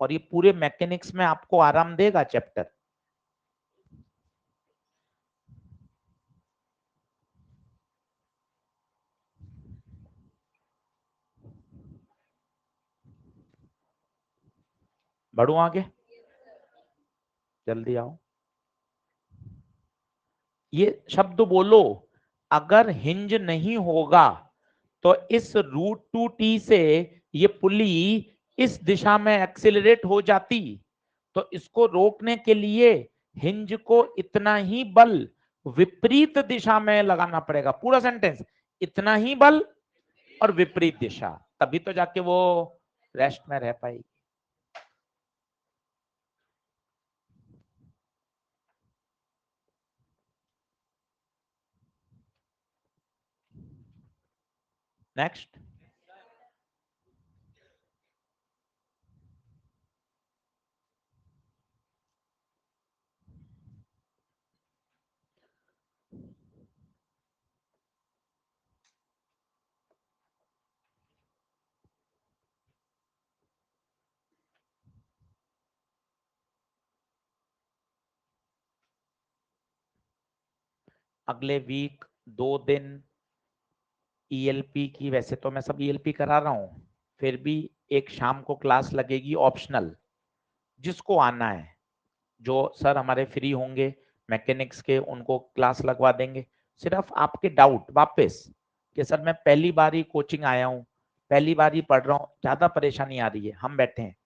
और ये पूरे मैकेनिक्स में आपको आराम देगा चैप्टर। बढ़ू आगे, जल्दी आओ। ये शब्द बोलो, अगर हिंज नहीं होगा तो इस √2t से ये पुली इस दिशा में एक्सिलरेट हो जाती, तो इसको रोकने के लिए हिंज को इतना ही बल विपरीत दिशा में लगाना पड़ेगा। पूरा सेंटेंस, इतना ही बल और विपरीत दिशा, तभी तो जाके वो रेस्ट में रह पाएगी। नेक्स्ट, अगले वीक 2 दिन ईएलपी की, वैसे तो मैं सब ईएलपी करा रहा हूँ, फिर भी एक शाम को क्लास लगेगी ऑप्शनल, जिसको आना है, जो सर हमारे फ्री होंगे मैकेनिक्स के, उनको क्लास लगवा देंगे। सिर्फ आपके डाउट वापस कि सर मैं पहली बार ही कोचिंग आया हूँ, पहली बार ही पढ़ रहा हूँ, ज्यादा परेशानी आ रही है, हम बैठे हैं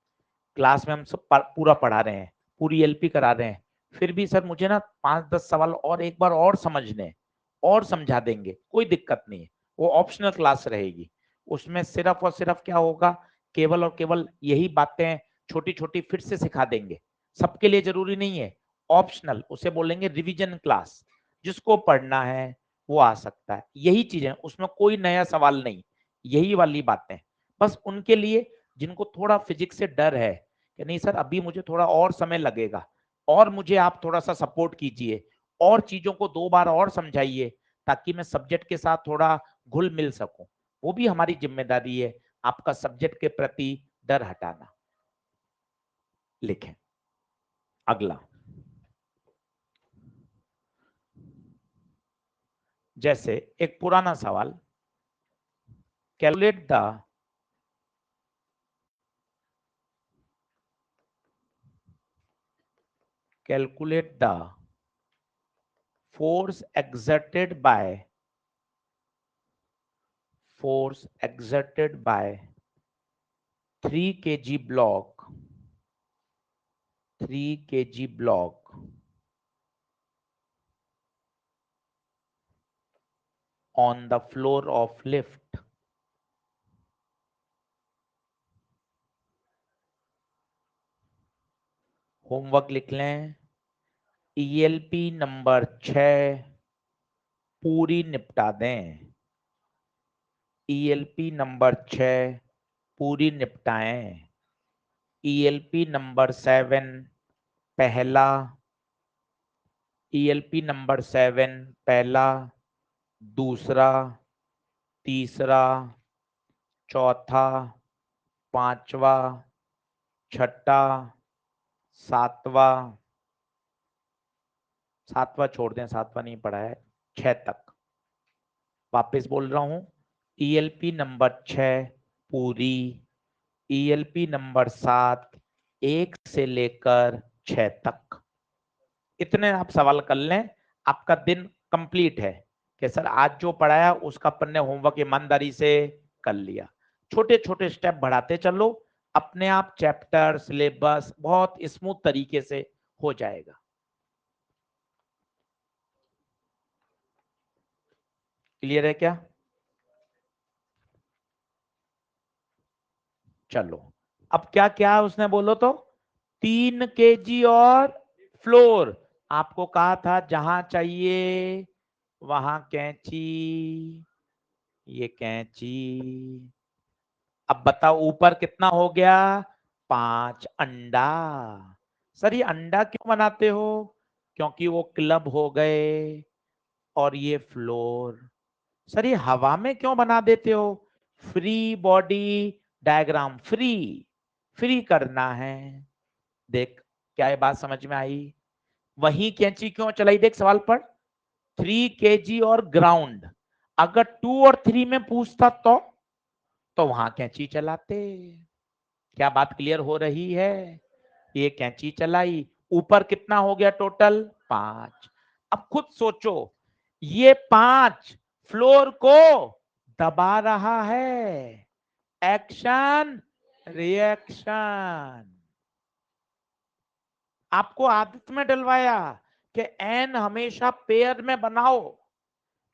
क्लास में, हम सब पूरा पढ़ा रहे हैं, पूरी एलपी करा रहे हैं, फिर भी सर मुझे ना 5-10 सवाल और एक बार और समझने और समझा देंगे, कोई दिक्कत नहीं है, वो ऑप्शनल क्लास रहेगी। उसमें सिर्फ और सिर्फ क्या होगा, केवल और केवल यही बातें छोटी छोटी फिर से सिखा देंगे, सबके लिए जरूरी नहीं है, ऑप्शनल, उसे बोलेंगे रिवीजन क्लास, जिसको पढ़ना है वो आ सकता है, यही चीजें, उसमें कोई नया सवाल नहीं, यही वाली बातें, बस उनके लिए जिनको थोड़ा फिजिक्स से डर है कि नहीं सर अभी मुझे थोड़ा और समय लगेगा, और मुझे आप थोड़ा सा सपोर्ट कीजिए, और चीजों को 2 बार और समझाइए, ताकि मैं सब्जेक्ट के साथ थोड़ा घुल मिल सकूं, वो भी हमारी जिम्मेदारी है, आपका सब्जेक्ट के प्रति डर हटाना। लिखें अगला, जैसे एक पुराना सवाल, calculate the force exerted by 3 kg block, 3 kg block on the floor of lift. Homework लिख लें, ईएलपी नंबर 6 पूरी निपटा दें, ईएलपी नंबर 6 पूरी निपटाएं, ईएलपी नंबर 7 पहला, ईएलपी नंबर 7 पहला, दूसरा, तीसरा, चौथा, पांचवा, छठा, सातवां, छोड़ दें, सातवां नहीं पढ़ा है, 6 तक, वापस बोल रहा हूं, ईएलपी नंबर 6 पूरी, ईएलपी नंबर 7 1 से लेकर 6 तक, इतने आप सवाल कर लें, आपका दिन कंप्लीट है कि सर आज जो पढ़ाया उसका अपन ने होमवर्क ईमानदारी से कर लिया, छोटे छोटे स्टेप बढ़ाते चलो, अपने आप चैप्टर सिलेबस बहुत स्मूथ तरीके से हो जाएगा। क्लियर है क्या? चलो, अब क्या क्या उसने बोलो तो 3 केजी और फ्लोर, आपको कहा था जहां चाहिए वहां कैंची, ये कैंची, अब बताओ ऊपर कितना हो गया, 5 अंडा। सर ये अंडा क्यों बनाते हो, क्योंकि वो क्लब हो गए, और ये फ्लोर। सर ये हवा में क्यों बना देते हो, free body diagram, free free करना है। देख क्या ये बात समझ में आई, वही कैंची क्यों चलाई, देख सवाल पर, 3 केजी और ग्राउंड, अगर 2 और 3 में पूछता तो वहां कैंची चलाते। क्या बात क्लियर हो रही है, ये कैंची चलाई, ऊपर कितना हो गया टोटल 5, अब खुद सोचो, ये 5 फ्लोर को दबा रहा है, एक्शन रिएक्शन, आपको आदत में डलवाया कि एन हमेशा पेयर में बनाओ,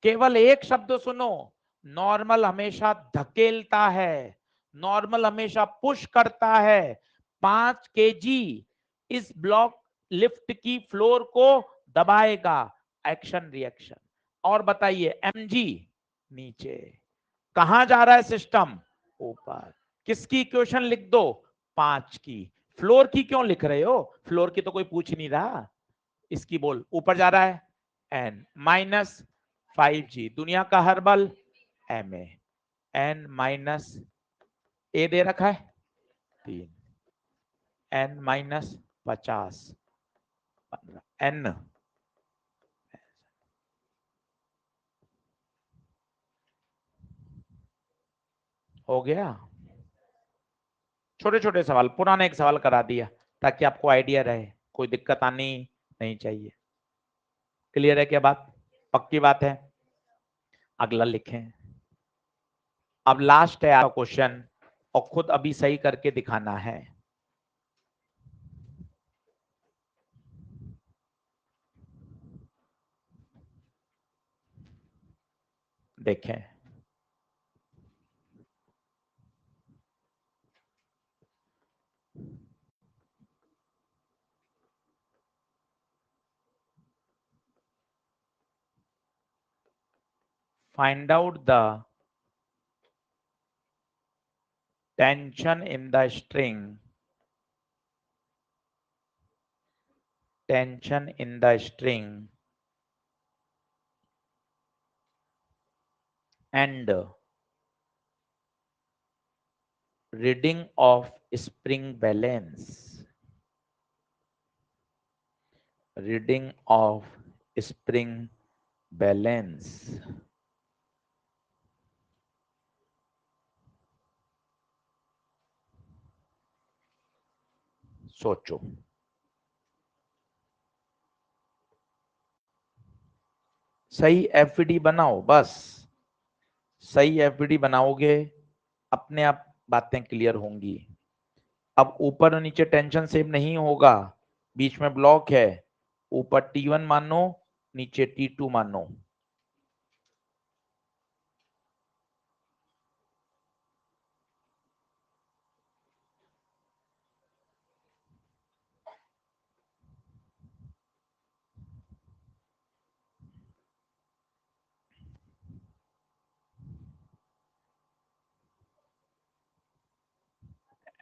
केवल एक शब्द सुनो, नॉर्मल हमेशा धकेलता है, नॉर्मल हमेशा पुश करता है, 5 केजी इस ब्लॉक लिफ्ट की फ्लोर को दबाएगा, एक्शन रिएक्शन। और बताइए एमजी नीचे, कहां जा रहा है सिस्टम, ऊपर, किसकी इक्वेशन लिख दो, 5 की, फ्लोर की क्यों लिख रहे हो, फ्लोर की तो कोई पूछ नहीं रहा, इसकी बोल, ऊपर जा रहा है एन माइनस 5G, दुनिया का हर बल एम ए, एन माइनस ए दे रखा है 3, एन माइनस 50, 15, एन हो गया। छोटे छोटे सवाल, पुराना एक सवाल करा दिया ताकि आपको आइडिया रहे, कोई दिक्कत आनी नहीं चाहिए। क्लियर है क्या बात? पक्की बात है। अगला लिखें। अब लास्ट है आपका क्वेश्चन और खुद अभी सही करके दिखाना है। देखें, find out the tension in the string, tension in the string and reading of spring balance, reading of spring balance। सोचो, सही एफडी बनाओ, बस सही एफडी बनाओगे अपने आप बातें क्लियर होंगी। अब ऊपर और नीचे टेंशन सेम नहीं होगा, बीच में ब्लॉक है, ऊपर T1 मानो, नीचे T2 मानो।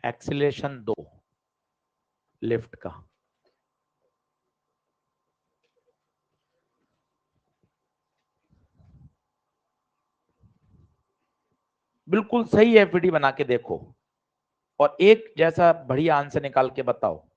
एक्सीलरेशन 2 लिफ्ट का। बिल्कुल सही एफडी बना के देखो और एक जैसा बढ़िया आंसर निकाल के बताओ।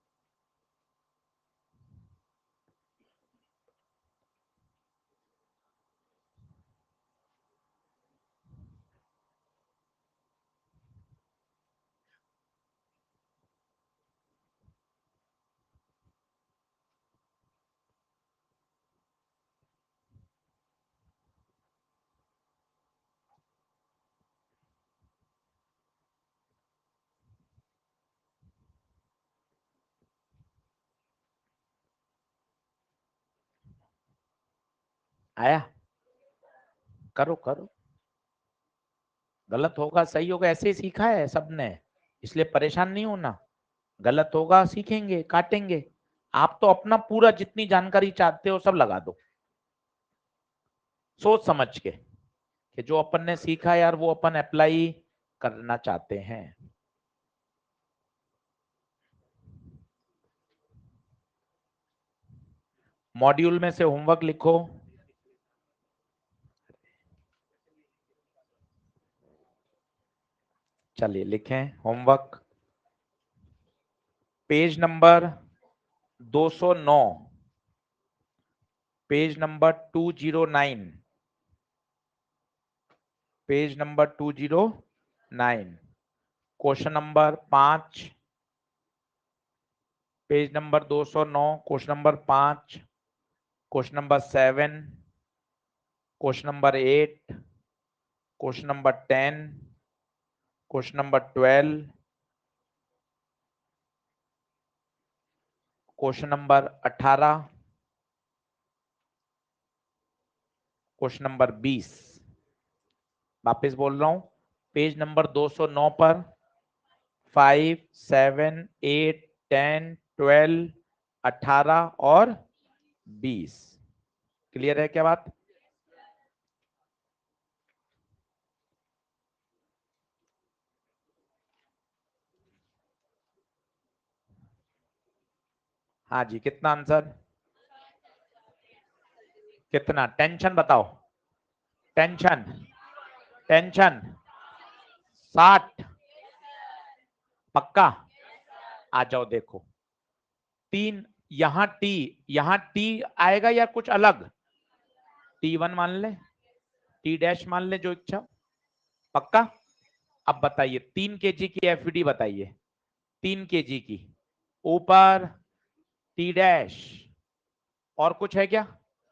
आया? करो करो, गलत होगा सही होगा ऐसे ही सीखा है सबने, इसलिए परेशान नहीं होना। गलत होगा सीखेंगे, काटेंगे। आप तो अपना पूरा जितनी जानकारी चाहते हो सब लगा दो, सोच समझ के कि जो अपन ने सीखा यार वो अपन अप्लाई करना चाहते हैं। मॉड्यूल में से होमवर्क लिखो। चलिए लिखें homework. Page number 209, page number 209, page number 209, question number 5, page number 209, question number 5, question number 7, question number 8, question number 10, question number 12, question number 18, question number 20। वापस बोल रहा हूं, पेज नंबर 209 पर 5, 7, 8, 10, 12, 18 और 20। क्लियर है क्या बात? हाँ जी, कितना आंसर? कितना? टेंशन बताओ। Tension, tension 60। पक्का? आ जाओ देखो, 3 यहाँ टी, यहाँ टी आएगा या कुछ अलग? T1 मान ले, T डैश मान ले, जो इच्छा। पक्का? अब बताइए 3 kg की एफईडी बताइए, 3 kg की, ऊपर टी डैश, और कुछ है क्या?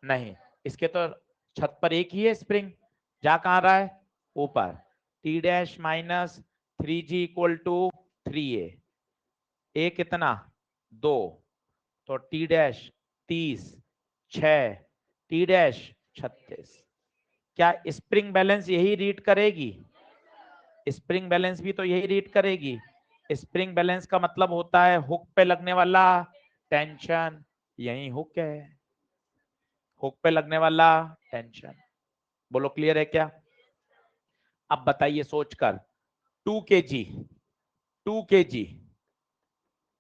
नहीं, इसके तो छत पर एक ही है स्प्रिंग, जा कहां रहा है? ऊपर। T dash minus 3g equal to 3a, A कितना? 2, तो टी डैश 30, 6, टी डैश 36। क्या स्प्रिंग बैलेंस यही रीड करेगी? स्प्रिंग बैलेंस भी तो यही रीड करेगी। स्प्रिंग बैलेंस का मतलब होता है हुक पे लगने वाला टेंशन, यही हुक है, हुक पे लगने वाला टेंशन। बोलो क्लियर है क्या? अब बताइए सोचकर, 2 kg, 2 kg,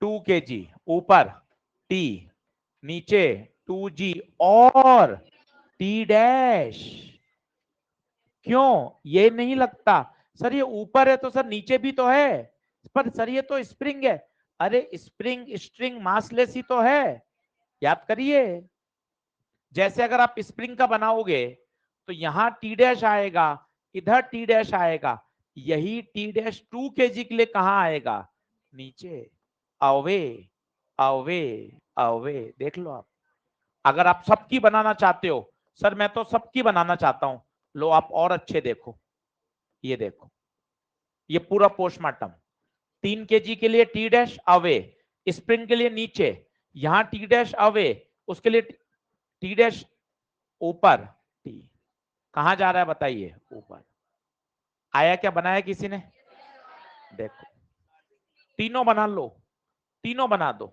2 kg ऊपर टी, नीचे 2g और टी डैश। क्यों ये नहीं लगता? सर ये ऊपर है तो सर नीचे भी तो है, पर सर ये तो स्प्रिंग है। अरे स्प्रिंग स्ट्रिंग मासलेस ही तो है, याद करिए। जैसे अगर आप स्प्रिंग का बनाओगे तो यहां टी डैश आएगा, इधर टी डैश आएगा, यही टी डैश 2 kg के लिए कहां आएगा? नीचे। अवे अवे अवे, देख लो आप। अगर आप सबकी बनाना चाहते हो, सर मैं तो सबकी बनाना चाहता हूं, लो आप और अच्छे देखो, ये देखो, ये पूरा पोस्टमार्टम। 3 kg के लिए टी डैश अवे, स्प्रिंग के लिए नीचे, यहां टी डैश अवे, उसके लिए टी डैश ऊपर। टी कहां जा रहा है बताइए? ऊपर। आया क्या? बनाया किसी ने? देखो, तीनों बना लो, तीनों बना दो।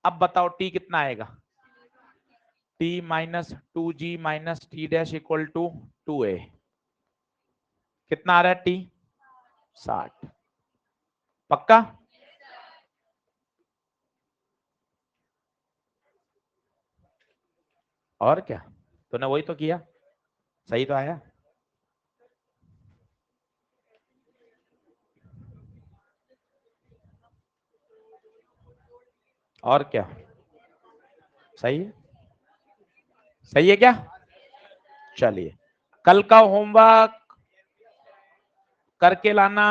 अब बताओ टी कितना आएगा? T minus 2g minus T dash equal to 2a। कितना आ रहा है टी? 60। पक्का? और क्या, तूने वही तो किया, सही तो आया। और क्या, सही है, सही है क्या? चलिए, कल का होमवर्क करके लाना।